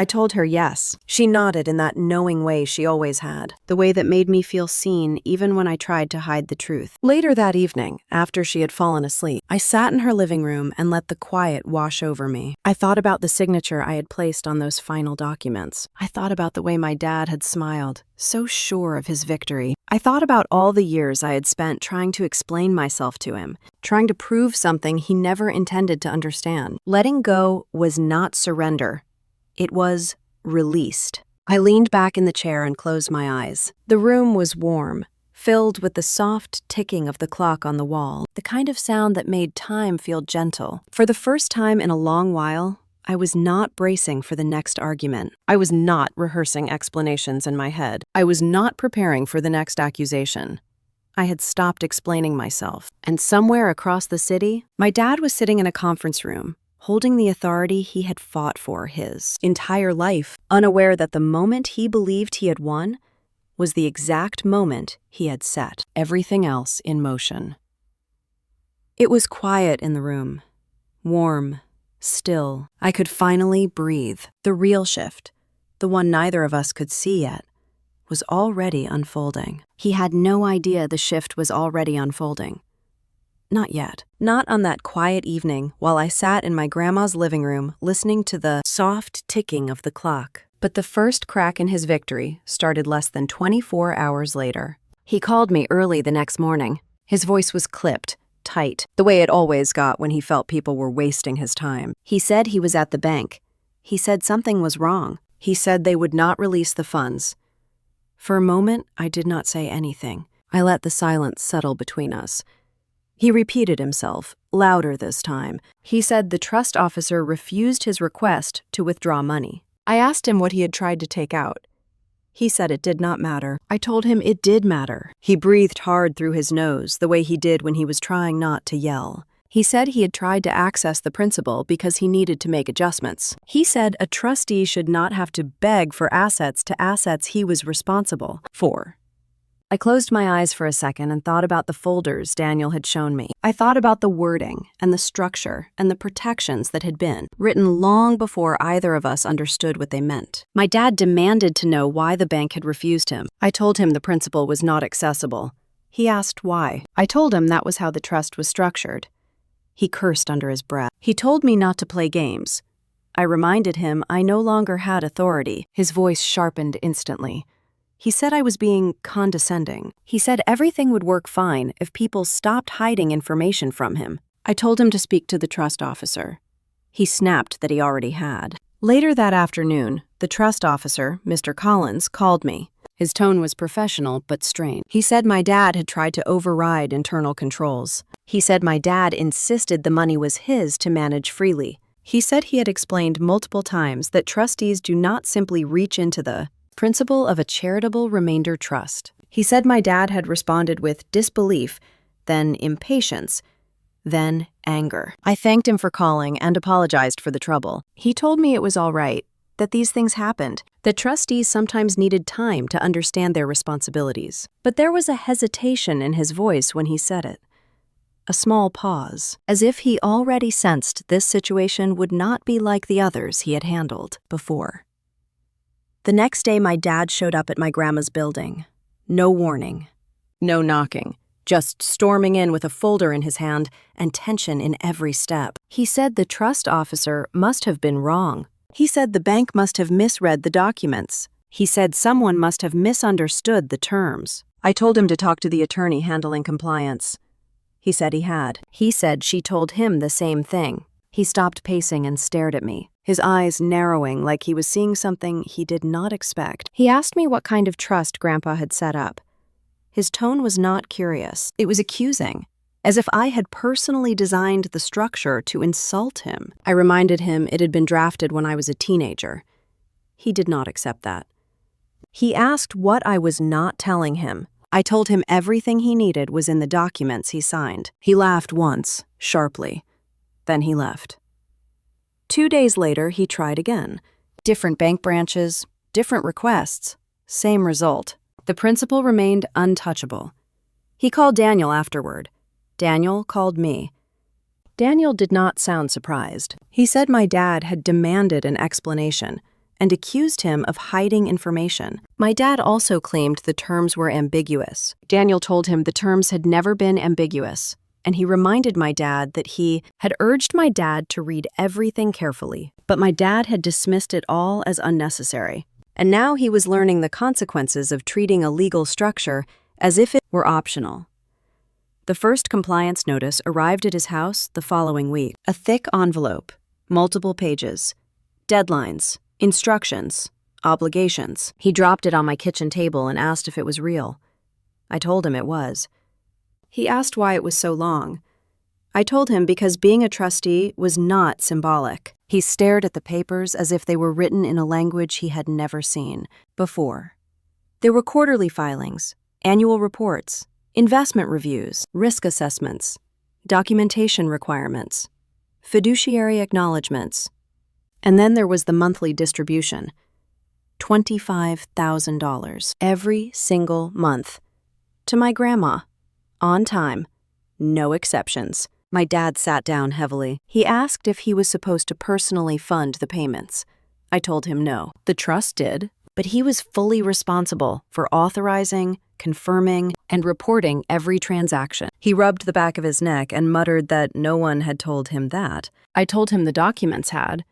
I told her yes. She nodded in that knowing way she always had, the way that made me feel seen even when I tried to hide the truth. Later that evening, after she had fallen asleep, I sat in her living room and let the quiet wash over me. I thought about the signature I had placed on those final documents. I thought about the way my dad had smiled, so sure of his victory. I thought about all the years I had spent trying to explain myself to him, trying to prove something he never intended to understand. Letting go was not surrender. It was released. I leaned back in the chair and closed my eyes. The room was warm, filled with the soft ticking of the clock on the wall, the kind of sound that made time feel gentle. For the first time in a long while, I was not bracing for the next argument. I was not rehearsing explanations in my head. I was not preparing for the next accusation. I had stopped explaining myself. And somewhere across the city, my dad was sitting in a conference room, holding the authority he had fought for his entire life, unaware that the moment he believed he had won was the exact moment he had set everything else in motion. It was quiet in the room, warm, still. I could finally breathe. The real shift, the one neither of us could see yet, was already unfolding. He had no idea the shift was already unfolding. Not yet. Not on that quiet evening while I sat in my grandma's living room listening to the soft ticking of the clock. But the first crack in his victory started less than 24 hours later. He called me early the next morning. His voice was clipped, tight, the way it always got when he felt people were wasting his time. He said he was at the bank. He said something was wrong. He said they would not release the funds. For a moment, I did not say anything. I let the silence settle between us. He repeated himself, louder this time. He said the trust officer refused his request to withdraw money. I asked him what he had tried to take out. He said it did not matter. I told him it did matter. He breathed hard through his nose, the way he did when he was trying not to yell. He said he had tried to access the principal because he needed to make adjustments. He said a trustee should not have to beg for assets to assets he was responsible for. I closed my eyes for a second and thought about the folders Daniel had shown me. I thought about the wording and the structure and the protections that had been written long before either of us understood what they meant. My dad demanded to know why the bank had refused him. I told him the principal was not accessible. He asked why. I told him that was how the trust was structured. He cursed under his breath. He told me not to play games. I reminded him I no longer had authority. His voice sharpened instantly. He said I was being condescending. He said everything would work fine if people stopped hiding information from him. I told him to speak to the trust officer. He snapped that he already had. Later that afternoon, the trust officer, Mr. Collins, called me. His tone was professional but strained. He said my dad had tried to override internal controls. He said my dad insisted the money was his to manage freely. He said he had explained multiple times that trustees do not simply reach into the principle of a charitable remainder trust. He said my dad had responded with disbelief, then impatience, then anger. I thanked him for calling and apologized for the trouble. He told me it was all right, that these things happened, that trustees sometimes needed time to understand their responsibilities. But there was a hesitation in his voice when he said it. A small pause, as if he already sensed this situation would not be like the others he had handled before. The next day, my dad showed up at my grandma's building. No warning, no knocking, just storming in with a folder in his hand and tension in every step. He said the trust officer must have been wrong. He said the bank must have misread the documents. He said someone must have misunderstood the terms. I told him to talk to the attorney handling compliance. He said he had. He said she told him the same thing. He stopped pacing and stared at me, his eyes narrowing like he was seeing something he did not expect. He asked me what kind of trust Grandpa had set up. His tone was not curious. It was accusing, as if I had personally designed the structure to insult him. I reminded him it had been drafted when I was a teenager. He did not accept that. He asked what I was not telling him. I told him everything he needed was in the documents he signed. He laughed once, sharply. Then he left. 2 days later, he tried again. Different bank branches, different requests, same result. The principal remained untouchable. He called Daniel afterward. Daniel called me. Daniel did not sound surprised. He said my dad had demanded an explanation, and accused him of hiding information. My dad also claimed the terms were ambiguous. Daniel told him the terms had never been ambiguous, and he reminded my dad that he had urged my dad to read everything carefully, but my dad had dismissed it all as unnecessary. And now he was learning the consequences of treating a legal structure as if it were optional. The first compliance notice arrived at his house the following week. A thick envelope, multiple pages, deadlines, instructions, obligations. He dropped it on my kitchen table and asked if it was real. I told him it was. He asked why it was so long. I told him because being a trustee was not symbolic. He stared at the papers as if they were written in a language he had never seen before. There were quarterly filings, annual reports, investment reviews, risk assessments, documentation requirements, fiduciary acknowledgments, and then there was the monthly distribution, $25,000 every single month, to my grandma, on time, no exceptions. My dad sat down heavily. He asked if he was supposed to personally fund the payments. I told him no. The trust did, but he was fully responsible for authorizing, confirming, and reporting every transaction. He rubbed the back of his neck and muttered that no one had told him that. I told him the documents had.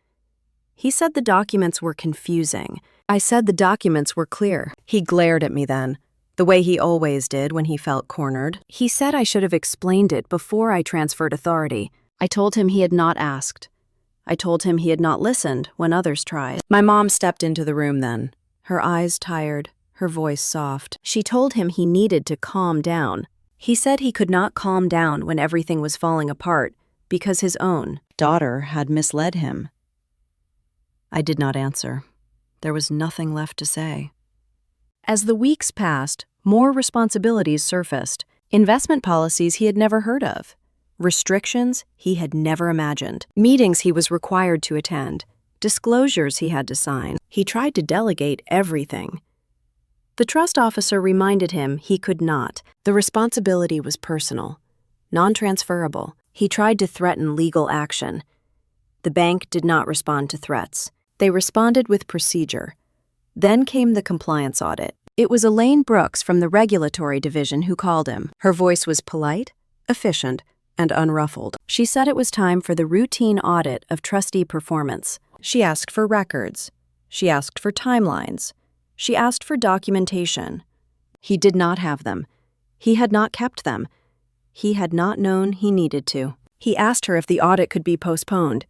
He said the documents were confusing. I said the documents were clear. He glared at me then, the way he always did when he felt cornered. He said I should have explained it before I transferred authority. I told him he had not asked. I told him he had not listened when others tried. My mom stepped into the room then, her eyes tired, her voice soft. She told him he needed to calm down. He said he could not calm down when everything was falling apart because his own daughter had misled him. I did not answer. There was nothing left to say. As the weeks passed, more responsibilities surfaced. Investment policies he had never heard of. Restrictions he had never imagined. Meetings he was required to attend. Disclosures he had to sign. He tried to delegate everything. The trust officer reminded him he could not. The responsibility was personal, non-transferable. He tried to threaten legal action. The bank did not respond to threats. They responded with procedure. Then came the compliance audit. It was Elaine Brooks from the regulatory division who called him. Her voice was polite, efficient, and unruffled. She said it was time for the routine audit of trustee performance. She asked for records. She asked for timelines. She asked for documentation. He did not have them. He had not kept them. He had not known he needed to. He asked her if the audit could be postponed.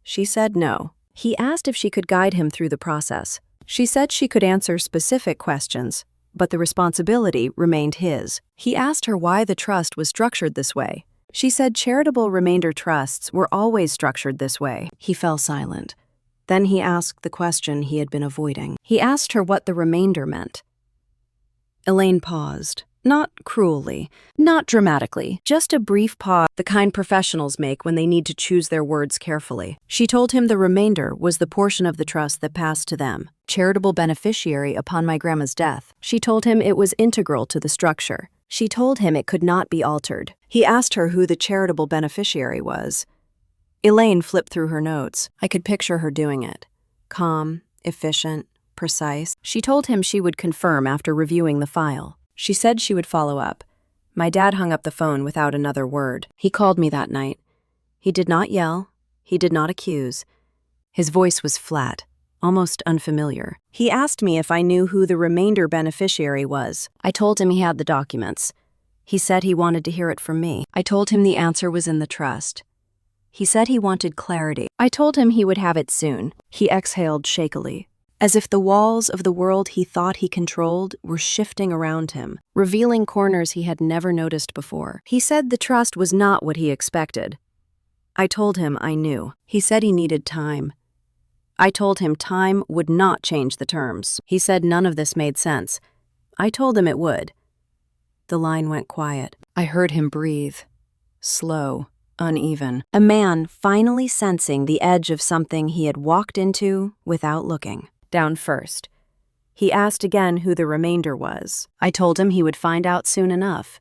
She said no. He asked if she could guide him through the process. She said she could answer specific questions, but the responsibility remained his. He asked her why the trust was structured this way. She said charitable remainder trusts were always structured this way. He fell silent. Then he asked the question he had been avoiding. He asked her what the remainder meant. Elaine paused. Not cruelly, not dramatically, just a brief pause, the kind professionals make when they need to choose their words carefully. She told him the remainder was the portion of the trust that passed to them, charitable beneficiary upon my grandma's death. She told him it was integral to the structure. She told him it could not be altered. He asked her who the charitable beneficiary was. Elaine flipped through her notes. I could picture her doing it. Calm, efficient, precise. She told him she would confirm after reviewing the file. She said she would follow up. My dad hung up the phone without another word. He called me that night. He did not yell. He did not accuse. His voice was flat, almost unfamiliar. He asked me if I knew who the remainder beneficiary was. I told him he had the documents. He said he wanted to hear it from me. I told him the answer was in the trust. He said he wanted clarity. I told him he would have it soon. He exhaled shakily, as if the walls of the world he thought he controlled were shifting around him, revealing corners he had never noticed before. He said the trust was not what he expected. I told him I knew. He said he needed time. I told him time would not change the terms. He said none of this made sense. I told him it would. The line went quiet. I heard him breathe. Slow, uneven. A man finally sensing the edge of something he had walked into without looking. Down first. He asked again who the remainder was. I told him he would find out soon enough.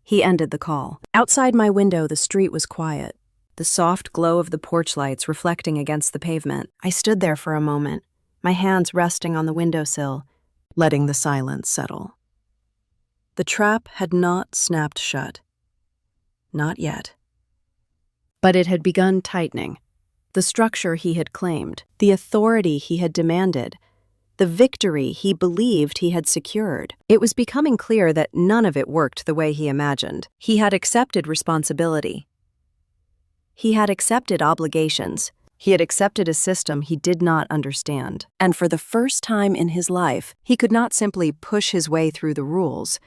He ended the call. Outside my window, the street was quiet, the soft glow of the porch lights reflecting against the pavement. I stood there for a moment, my hands resting on the windowsill, letting the silence settle. The trap had not snapped shut. Not yet. But it had begun tightening. The structure he had claimed, the authority he had demanded, the victory he believed he had secured. It was becoming clear that none of it worked the way he imagined. He had accepted responsibility. He had accepted obligations. He had accepted a system he did not understand. And for the first time in his life, he could not simply push his way through the rules.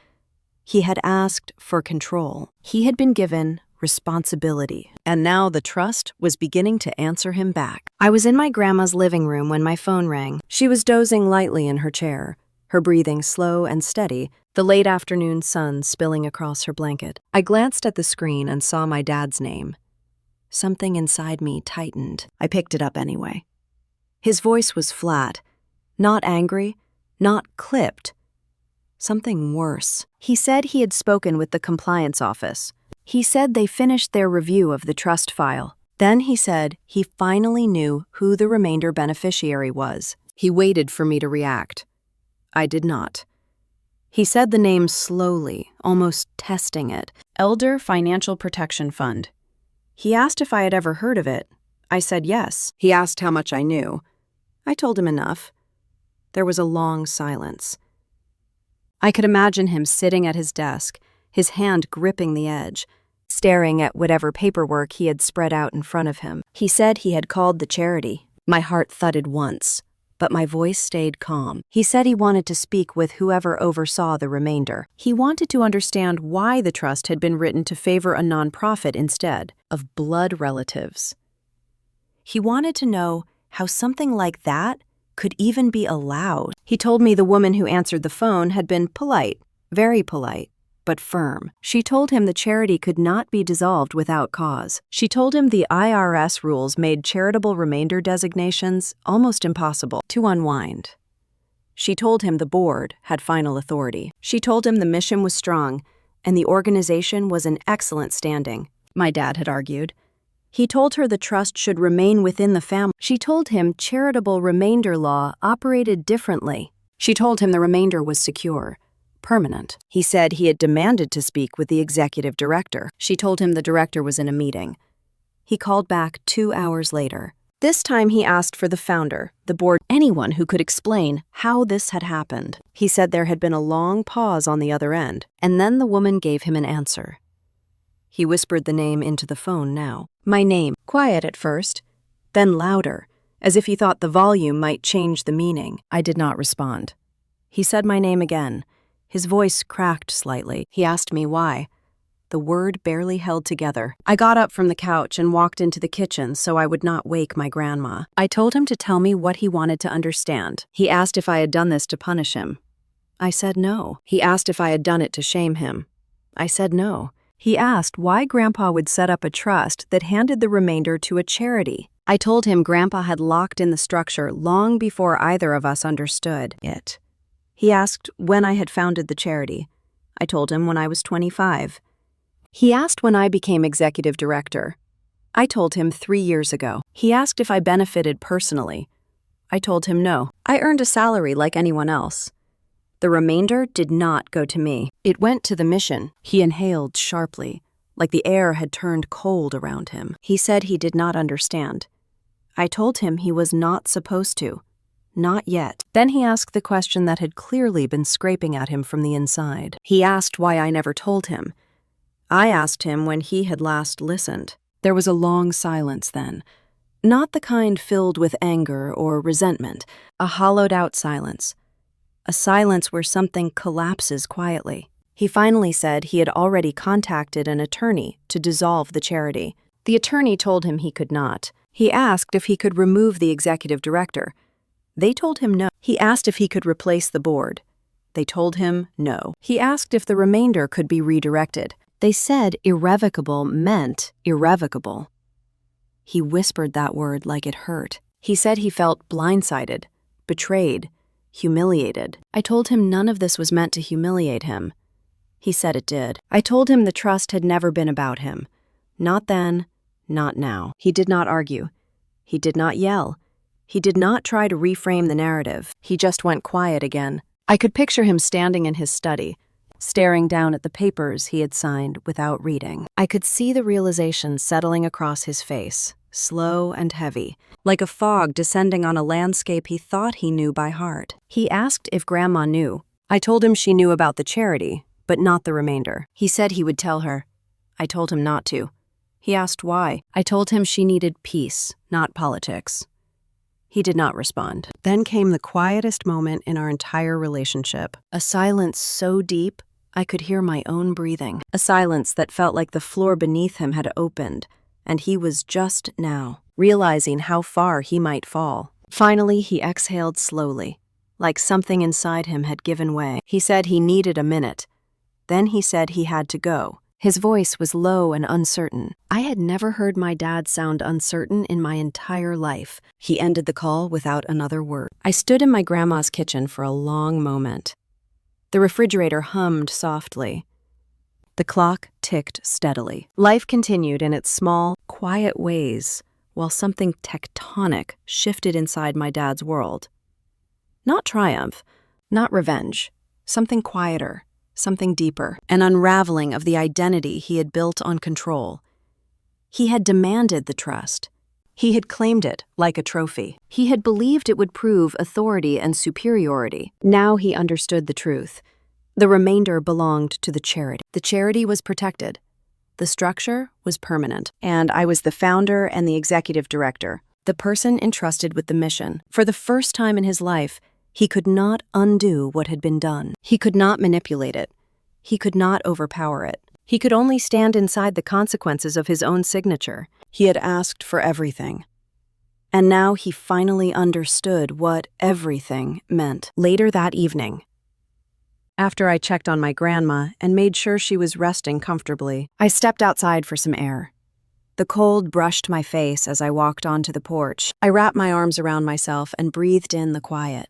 He had asked for control. He had been given responsibility, and now the trust was beginning to answer him back. I was in my grandma's living room when my phone rang. She was dozing lightly in her chair, her breathing slow and steady, the late afternoon sun spilling across her blanket. I glanced at the screen and saw my dad's name. Something inside me tightened. I picked it up anyway. His voice was flat, not angry, not clipped. Something worse. He said he had spoken with the compliance office. He said they finished their review of the trust file. Then he said he finally knew who the remainder beneficiary was. He waited for me to react. I did not. He said the name slowly, almost testing it. Elder Financial Protection Fund. He asked if I had ever heard of it. I said yes. He asked how much I knew. I told him enough. There was a long silence. I could imagine him sitting at his desk, his hand gripping the edge, staring at whatever paperwork he had spread out in front of him. He said he had called the charity. My heart thudded once, but my voice stayed calm. He said he wanted to speak with whoever oversaw the remainder. He wanted to understand why the trust had been written to favor a nonprofit instead of blood relatives. He wanted to know how something like that could even be allowed. He told me the woman who answered the phone had been polite, very polite, but firm. She told him the charity could not be dissolved without cause. She told him the IRS rules made charitable remainder designations almost impossible to unwind. She told him the board had final authority. She told him the mission was strong and the organization was in excellent standing, my dad had argued. He told her the trust should remain within the family. She told him charitable remainder law operated differently. She told him the remainder was secure, permanent. He said he had demanded to speak with the executive director. She told him the director was in a meeting. He called back 2 hours later. This time he asked for the founder, the board, anyone who could explain how this had happened. He said there had been a long pause on the other end, and then the woman gave him an answer. He whispered the name into the phone now. My name, quiet at first, then louder, as if he thought the volume might change the meaning. I did not respond. He said my name again. His voice cracked slightly. He asked me why. The word barely held together. I got up from the couch and walked into the kitchen so I would not wake my grandma. I told him to tell me what he wanted to understand. He asked if I had done this to punish him. I said no. He asked if I had done it to shame him. I said no. He asked why Grandpa would set up a trust that handed the remainder to a charity. I told him Grandpa had locked in the structure long before either of us understood it. He asked when I had founded the charity. I told him when I was 25. He asked when I became executive director. I told him 3 years ago. He asked if I benefited personally. I told him no. I earned a salary like anyone else. The remainder did not go to me. It went to the mission. He inhaled sharply, like the air had turned cold around him. He said he did not understand. I told him he was not supposed to. Not yet. Then he asked the question that had clearly been scraping at him from the inside. He asked why I never told him. I asked him when he had last listened. There was a long silence then. Not the kind filled with anger or resentment, a hollowed-out silence. A silence where something collapses quietly. He finally said he had already contacted an attorney to dissolve the charity. The attorney told him he could not. He asked if he could remove the executive director. They told him no. He asked if he could replace the board. They told him no. He asked if the remainder could be redirected. They said irrevocable meant irrevocable. He whispered that word like it hurt. He said he felt blindsided, betrayed, humiliated. I told him none of this was meant to humiliate him. He said it did. I told him the trust had never been about him. Not then, not now. He did not argue. He did not yell. He did not try to reframe the narrative. He just went quiet again. I could picture him standing in his study, staring down at the papers he had signed without reading. I could see the realization settling across his face, slow and heavy, like a fog descending on a landscape he thought he knew by heart. He asked if Grandma knew. I told him she knew about the charity, but not the remainder. He said he would tell her. I told him not to. He asked why. I told him she needed peace, not politics. He did not respond. Then came the quietest moment in our entire relationship. A silence so deep, I could hear my own breathing. A silence that felt like the floor beneath him had opened, and he was just now realizing how far he might fall. Finally, he exhaled slowly, like something inside him had given way. He said he needed a minute. Then he said he had to go. His voice was low and uncertain. I had never heard my dad sound uncertain in my entire life. He ended the call without another word. I stood in my grandma's kitchen for a long moment. The refrigerator hummed softly. The clock ticked steadily. Life continued in its small, quiet ways, while something tectonic shifted inside my dad's world. Not triumph, not revenge, something quieter. Something deeper, an unraveling of the identity he had built on control. He had demanded the trust. He had claimed it like a trophy. He had believed it would prove authority and superiority. Now he understood the truth. The remainder belonged to the charity. The charity was protected. The structure was permanent. And I was the founder and the executive director, the person entrusted with the mission. For the first time in his life, he could not undo what had been done. He could not manipulate it. He could not overpower it. He could only stand inside the consequences of his own signature. He had asked for everything. And now he finally understood what everything meant. Later that evening, after I checked on my grandma and made sure she was resting comfortably, I stepped outside for some air. The cold brushed my face as I walked onto the porch. I wrapped my arms around myself and breathed in the quiet.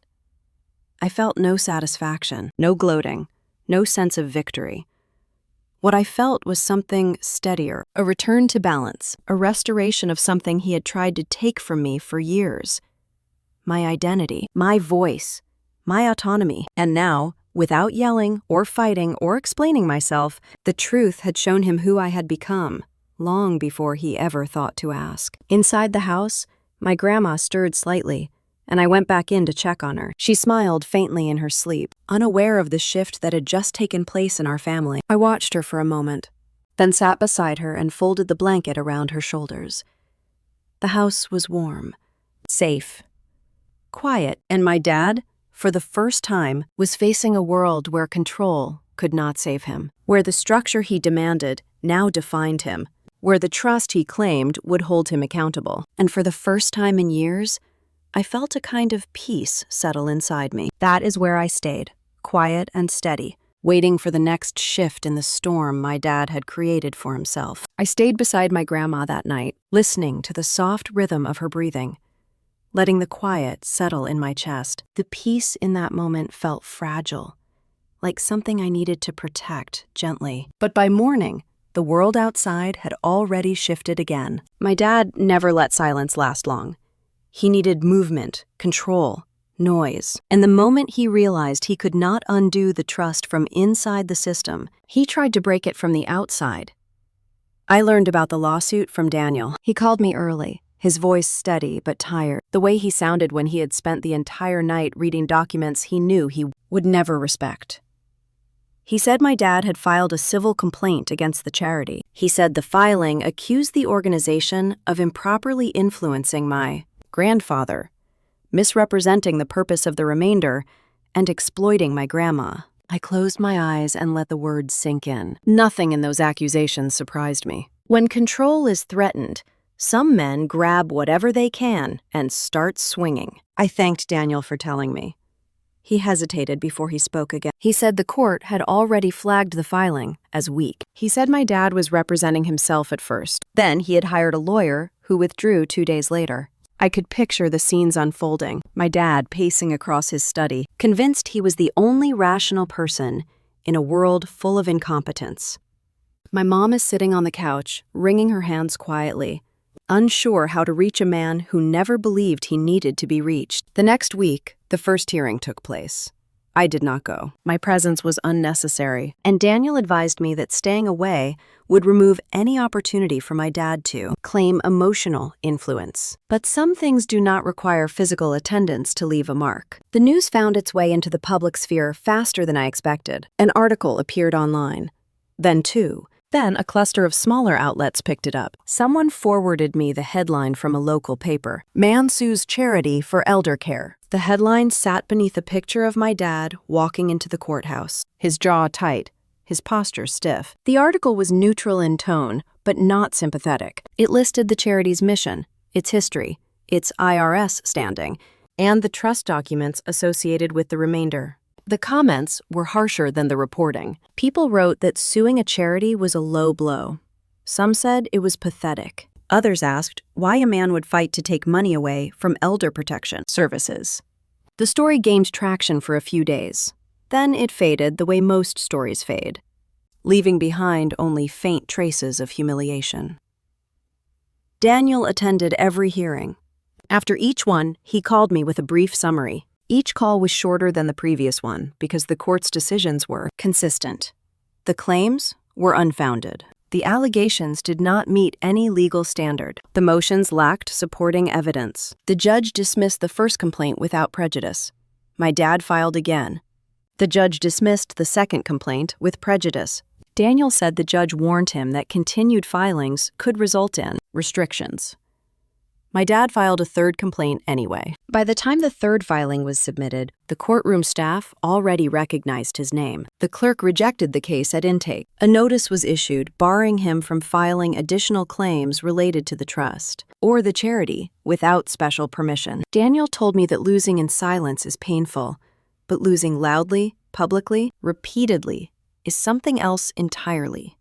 I felt no satisfaction, no gloating, no sense of victory. What I felt was something steadier, a return to balance, a restoration of something he had tried to take from me for years. My identity, my voice, my autonomy. And now, without yelling or fighting or explaining myself, the truth had shown him who I had become, long before he ever thought to ask. Inside the house, my grandma stirred slightly, and I went back in to check on her. She smiled faintly in her sleep, unaware of the shift that had just taken place in our family. I watched her for a moment, then sat beside her and folded the blanket around her shoulders. The house was warm, safe, quiet, and my dad, for the first time, was facing a world where control could not save him, where the structure he demanded now defined him, where the trust he claimed would hold him accountable. And for the first time in years, I felt a kind of peace settle inside me. That is where I stayed, quiet and steady, waiting for the next shift in the storm my dad had created for himself. I stayed beside my grandma that night, listening to the soft rhythm of her breathing, letting the quiet settle in my chest. The peace in that moment felt fragile, like something I needed to protect gently. But by morning, the world outside had already shifted again. My dad never let silence last long. He needed movement, control, noise. And the moment he realized he could not undo the trust from inside the system, he tried to break it from the outside. I learned about the lawsuit from Daniel. He called me early, his voice steady but tired, the way he sounded when he had spent the entire night reading documents he knew he would never respect. He said my dad had filed a civil complaint against the charity. He said the filing accused the organization of improperly influencing my grandfather, misrepresenting the purpose of the remainder, and exploiting my grandma. I closed my eyes and let the words sink in. Nothing in those accusations surprised me. When control is threatened, some men grab whatever they can and start swinging. I thanked Daniel for telling me. He hesitated before he spoke again. He said the court had already flagged the filing as weak. He said my dad was representing himself at first. Then he had hired a lawyer who withdrew 2 days later. I could picture the scenes unfolding, my dad pacing across his study, convinced he was the only rational person in a world full of incompetence. My mom is sitting on the couch, wringing her hands quietly, unsure how to reach a man who never believed he needed to be reached. The next week, the first hearing took place. I did not go. My presence was unnecessary, and Daniel advised me that staying away would remove any opportunity for my dad to claim emotional influence. But some things do not require physical attendance to leave a mark. The news found its way into the public sphere faster than I expected. An article appeared online. Then two. Then a cluster of smaller outlets picked it up. Someone forwarded me the headline from a local paper. Man sues charity for elder care. The headline sat beneath a picture of my dad walking into the courthouse, his jaw tight, his posture stiff. The article was neutral in tone, but not sympathetic. It listed the charity's mission, its history, its IRS standing, and the trust documents associated with the remainder. The comments were harsher than the reporting. People wrote that suing a charity was a low blow. Some said it was pathetic. Others asked why a man would fight to take money away from elder protection services. The story gained traction for a few days. Then it faded the way most stories fade, leaving behind only faint traces of humiliation. Daniel attended every hearing. After each one, he called me with a brief summary. Each call was shorter than the previous one because the court's decisions were consistent. The claims were unfounded. The allegations did not meet any legal standard. The motions lacked supporting evidence. The judge dismissed the first complaint without prejudice. My dad filed again. The judge dismissed the second complaint with prejudice. Daniel said the judge warned him that continued filings could result in restrictions. My dad filed a third complaint anyway. By the time the third filing was submitted, the courtroom staff already recognized his name. The clerk rejected the case at intake. A notice was issued barring him from filing additional claims related to the trust or the charity without special permission. Daniel told me that losing in silence is painful, but losing loudly, publicly, repeatedly is something else entirely.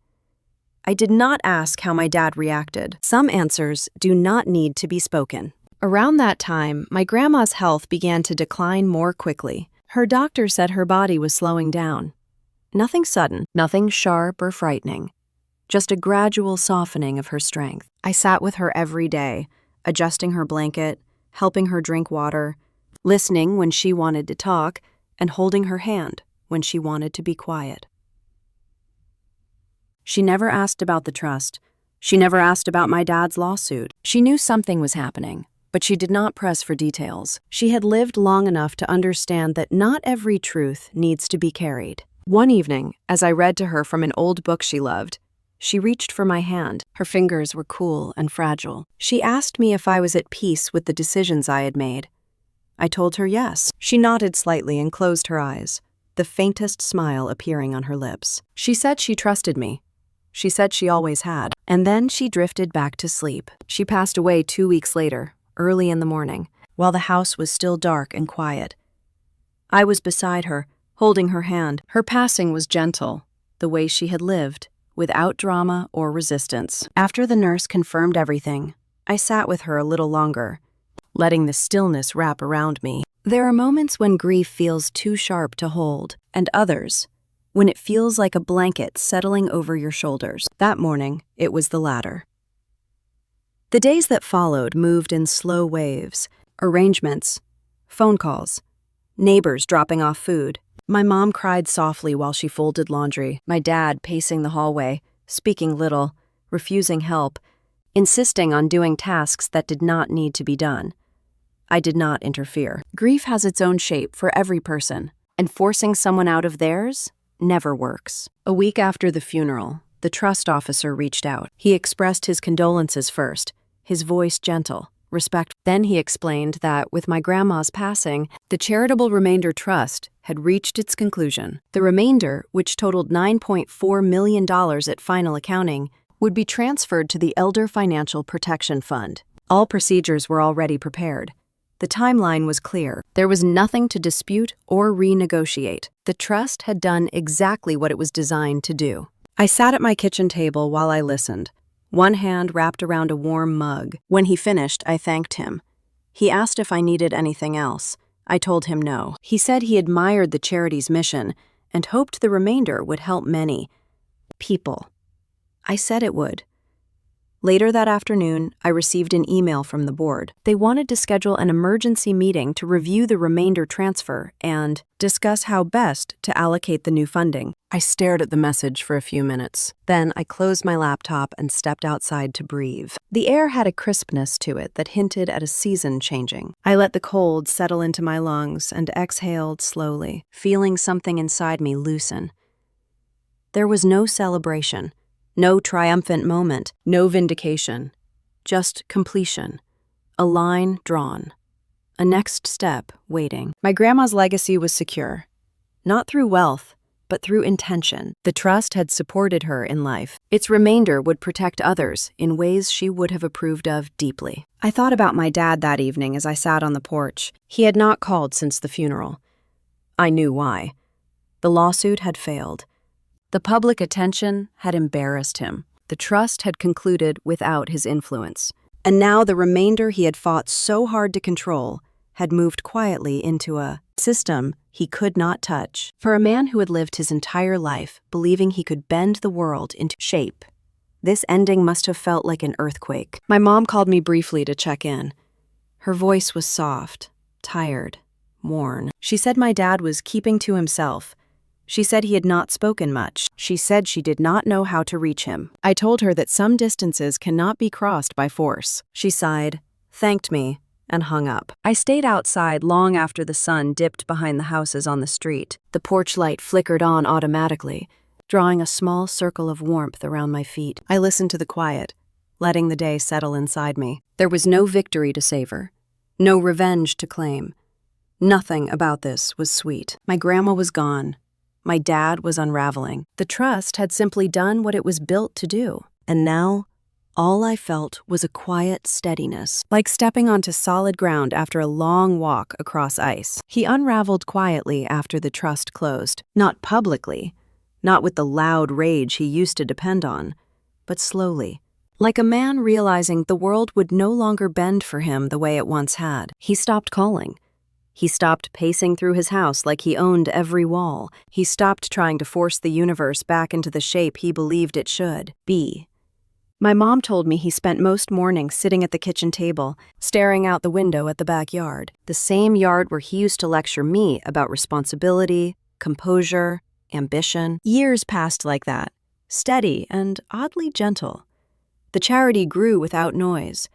I did not ask how my dad reacted. Some answers do not need to be spoken. Around that time, my grandma's health began to decline more quickly. Her doctor said her body was slowing down. Nothing sudden, nothing sharp or frightening, just a gradual softening of her strength. I sat with her every day, adjusting her blanket, helping her drink water, listening when she wanted to talk, and holding her hand when she wanted to be quiet. She never asked about the trust. She never asked about my dad's lawsuit. She knew something was happening, but she did not press for details. She had lived long enough to understand that not every truth needs to be carried. One evening, as I read to her from an old book she loved, she reached for my hand. Her fingers were cool and fragile. She asked me if I was at peace with the decisions I had made. I told her yes. She nodded slightly and closed her eyes, the faintest smile appearing on her lips. She said she trusted me. She said she always had. And then she drifted back to sleep. She passed away 2 weeks later, early in the morning, while the house was still dark and quiet. I was beside her, holding her hand. Her passing was gentle, the way she had lived, without drama or resistance. After the nurse confirmed everything, I sat with her a little longer, letting the stillness wrap around me. There are moments when grief feels too sharp to hold, and others when it feels like a blanket settling over your shoulders. That morning, it was the latter. The days that followed moved in slow waves. Arrangements, phone calls, neighbors dropping off food. My mom cried softly while she folded laundry. My dad pacing the hallway, speaking little, refusing help, insisting on doing tasks that did not need to be done. I did not interfere. Grief has its own shape for every person, and forcing someone out of theirs never works. A week after the funeral, the trust officer reached out. He expressed his condolences first, his voice gentle, respectful. Then he explained that with my grandma's passing, the charitable remainder trust had reached its conclusion. The remainder, which totaled $9.4 million at final accounting, would be transferred to the Elder Financial Protection Fund. All procedures were already prepared. The timeline was clear. There was nothing to dispute or renegotiate. The trust had done exactly what it was designed to do. I sat at my kitchen table while I listened, one hand wrapped around a warm mug. When he finished, I thanked him. He asked if I needed anything else. I told him no. He said he admired the charity's mission and hoped the remainder would help many people. I said it would. Later that afternoon, I received an email from the board. They wanted to schedule an emergency meeting to review the remainder transfer and discuss how best to allocate the new funding. I stared at the message for a few minutes. Then I closed my laptop and stepped outside to breathe. The air had a crispness to it that hinted at a season changing. I let the cold settle into my lungs and exhaled slowly, feeling something inside me loosen. There was no celebration. No triumphant moment, no vindication, just completion, a line drawn, a next step waiting. My grandma's legacy was secure, not through wealth, but through intention. The trust had supported her in life. Its remainder would protect others in ways she would have approved of deeply. I thought about my dad that evening as I sat on the porch. He had not called since the funeral. I knew why. The lawsuit had failed. The public attention had embarrassed him. The trust had concluded without his influence. And now the remainder he had fought so hard to control had moved quietly into a system he could not touch. For a man who had lived his entire life believing he could bend the world into shape, this ending must have felt like an earthquake. My mom called me briefly to check in. Her voice was soft, tired, worn. She said my dad was keeping to himself. She said he had not spoken much. She said she did not know how to reach him. I told her that some distances cannot be crossed by force. She sighed, thanked me, and hung up. I stayed outside long after the sun dipped behind the houses on the street. The porch light flickered on automatically, drawing a small circle of warmth around my feet. I listened to the quiet, letting the day settle inside me. There was no victory to savor, no revenge to claim. Nothing about this was sweet. My grandma was gone. My dad was unraveling. The trust had simply done what it was built to do. And now, all I felt was a quiet steadiness, like stepping onto solid ground after a long walk across ice. He unraveled quietly after the trust closed. Not publicly, not with the loud rage he used to depend on, but slowly. Like a man realizing the world would no longer bend for him the way it once had. He stopped calling. He stopped pacing through his house like he owned every wall. He stopped trying to force the universe back into the shape he believed it should be. My mom told me he spent most mornings sitting at the kitchen table, staring out the window at the backyard, the same yard where he used to lecture me about responsibility, composure, ambition. Years passed like that, steady and oddly gentle. The charity grew without noise.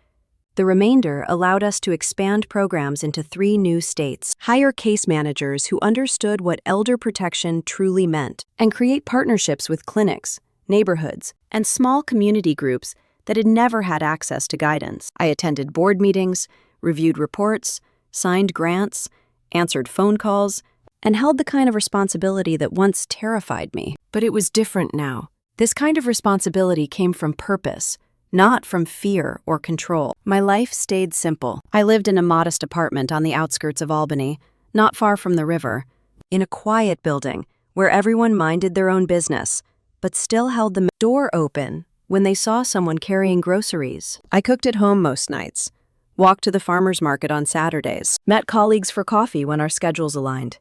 The remainder allowed us to expand programs into 3 new states, hire case managers who understood what elder protection truly meant, and create partnerships with clinics, neighborhoods, and small community groups that had never had access to guidance. I attended board meetings, reviewed reports, signed grants, answered phone calls, and held the kind of responsibility that once terrified me. But it was different now. This kind of responsibility came from purpose, not from fear or control. My life stayed simple. I lived in a modest apartment on the outskirts of Albany, not far from the river, in a quiet building where everyone minded their own business, but still held the door open when they saw someone carrying groceries. I cooked at home most nights, walked to the farmer's market on Saturdays, met colleagues for coffee when our schedules aligned.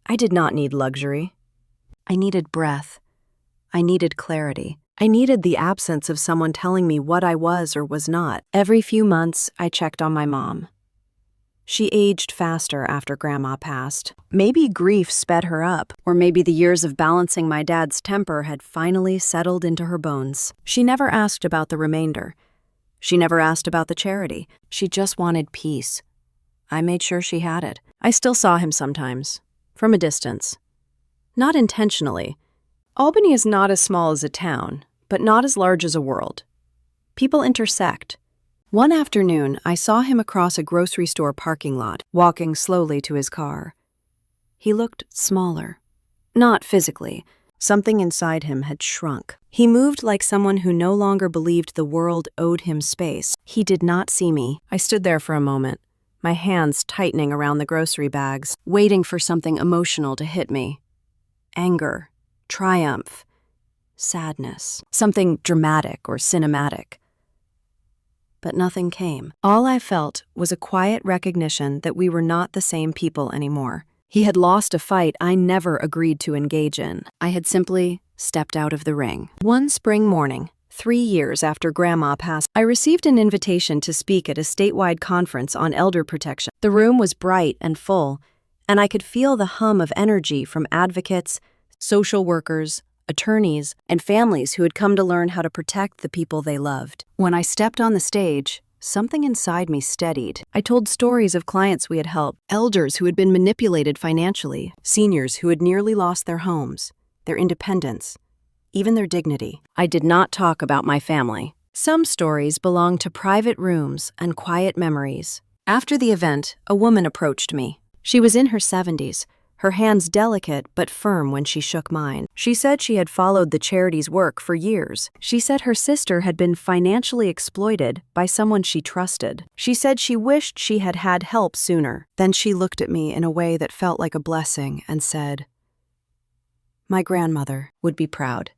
I did not need luxury. I needed breath. I needed clarity. I needed the absence of someone telling me what I was or was not. Every few months, I checked on my mom. She aged faster after Grandma passed. Maybe grief sped her up, or maybe the years of balancing my dad's temper had finally settled into her bones. She never asked about the remainder. She never asked about the charity. She just wanted peace. I made sure she had it. I still saw him sometimes, from a distance. Not intentionally. Albany is not as small as a town, but not as large as a world. People intersect. One afternoon, I saw him across a grocery store parking lot, walking slowly to his car. He looked smaller. Not physically. Something inside him had shrunk. He moved like someone who no longer believed the world owed him space. He did not see me. I stood there for a moment, my hands tightening around the grocery bags, waiting for something emotional to hit me. Anger, triumph, sadness, something dramatic or cinematic. But nothing came. All I felt was a quiet recognition that we were not the same people anymore. He had lost a fight I never agreed to engage in. I had simply stepped out of the ring. One spring morning, 3 years after Grandma passed, I received an invitation to speak at a statewide conference on elder protection. The room was bright and full, and I could feel the hum of energy from advocates, social workers, attorneys, and families who had come to learn how to protect the people they loved. When I stepped on the stage, something inside me steadied. I told stories of clients we had helped, elders who had been manipulated financially, seniors who had nearly lost their homes, their independence, even their dignity. I did not talk about my family. Some stories belonged to private rooms and quiet memories. After the event, a woman approached me. She was in her 70s, her hands delicate but firm when she shook mine. She said she had followed the charity's work for years. She said her sister had been financially exploited by someone she trusted. She said she wished she had had help sooner. Then she looked at me in a way that felt like a blessing and said, "My grandmother would be proud."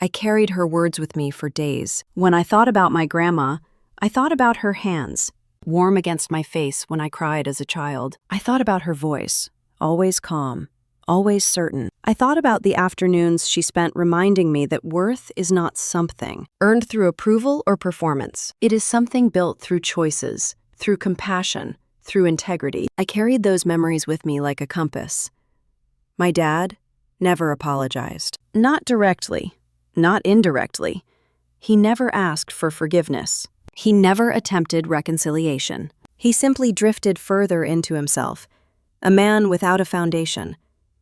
I carried her words with me for days. When I thought about my grandma, I thought about her hands, warm against my face when I cried as a child. I thought about her voice, always calm, always certain. I thought about the afternoons she spent reminding me that worth is not something earned through approval or performance. It is something built through choices, through compassion, through integrity. I carried those memories with me like a compass. My dad never apologized. Not directly, not indirectly. He never asked for forgiveness. He never attempted reconciliation. He simply drifted further into himself. A man without a foundation,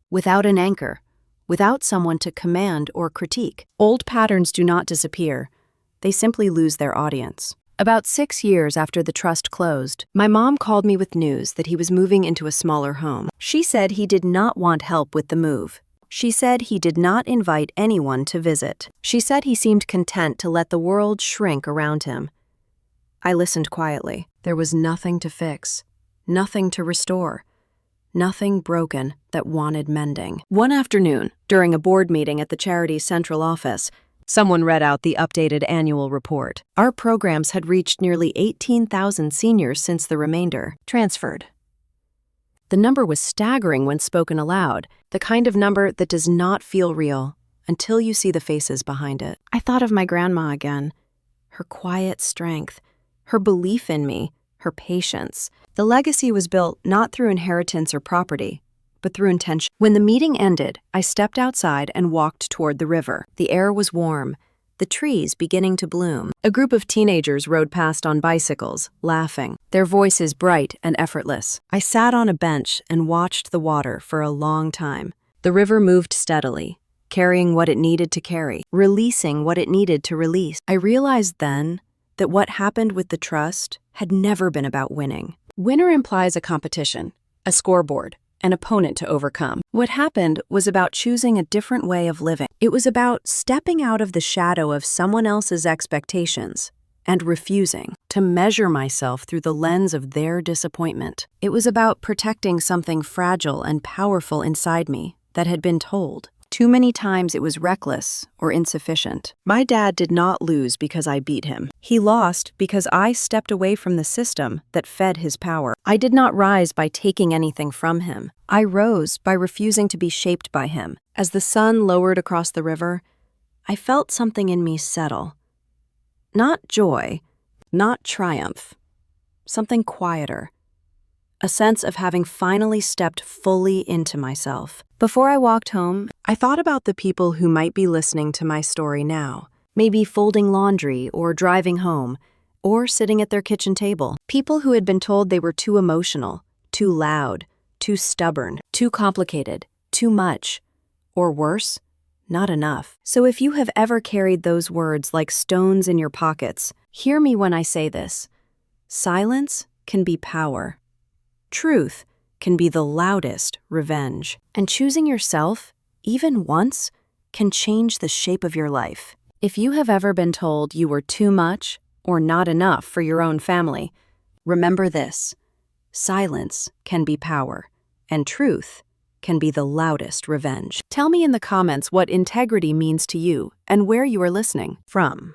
without an anchor, without someone to command or critique. Old patterns do not disappear. They simply lose their audience. About 6 years after the trust closed, my mom called me with news that he was moving into a smaller home. She said he did not want help with the move. She said he did not invite anyone to visit. She said he seemed content to let the world shrink around him. I listened quietly. There was nothing to fix, nothing to restore. Nothing broken that wanted mending. One afternoon, during a board meeting at the charity's central office, someone read out the updated annual report. Our programs had reached nearly 18,000 seniors since the remainder transferred. The number was staggering when spoken aloud, the kind of number that does not feel real until you see the faces behind it. I thought of my grandma again, her quiet strength, her belief in me, her patience. The legacy was built not through inheritance or property, but through intention. When the meeting ended, I stepped outside and walked toward the river. The air was warm, the trees beginning to bloom. A group of teenagers rode past on bicycles, laughing, their voices bright and effortless. I sat on a bench and watched the water for a long time. The river moved steadily, carrying what it needed to carry, releasing what it needed to release. I realized then that what happened with the trust had never been about winning. Winner implies a competition, a scoreboard, an opponent to overcome. What happened was about choosing a different way of living. It was about stepping out of the shadow of someone else's expectations and refusing to measure myself through the lens of their disappointment. It was about protecting something fragile and powerful inside me that had been told. Too many times it was reckless or insufficient. My dad did not lose because I beat him. He lost because I stepped away from the system that fed his power. I did not rise by taking anything from him. I rose by refusing to be shaped by him. As the sun lowered across the river, I felt something in me settle. Not joy, not triumph, something quieter. A sense of having finally stepped fully into myself. Before I walked home, I thought about the people who might be listening to my story now, maybe folding laundry or driving home, or sitting at their kitchen table. People who had been told they were too emotional, too loud, too stubborn, too complicated, too much, or worse, not enough. So if you have ever carried those words like stones in your pockets, hear me when I say this. Silence can be power. Truth can be the loudest revenge. And choosing yourself, even once, can change the shape of your life. If you have ever been told you were too much or not enough for your own family, remember this. Silence can be power, and truth can be the loudest revenge. Tell me in the comments what integrity means to you and where you are listening from.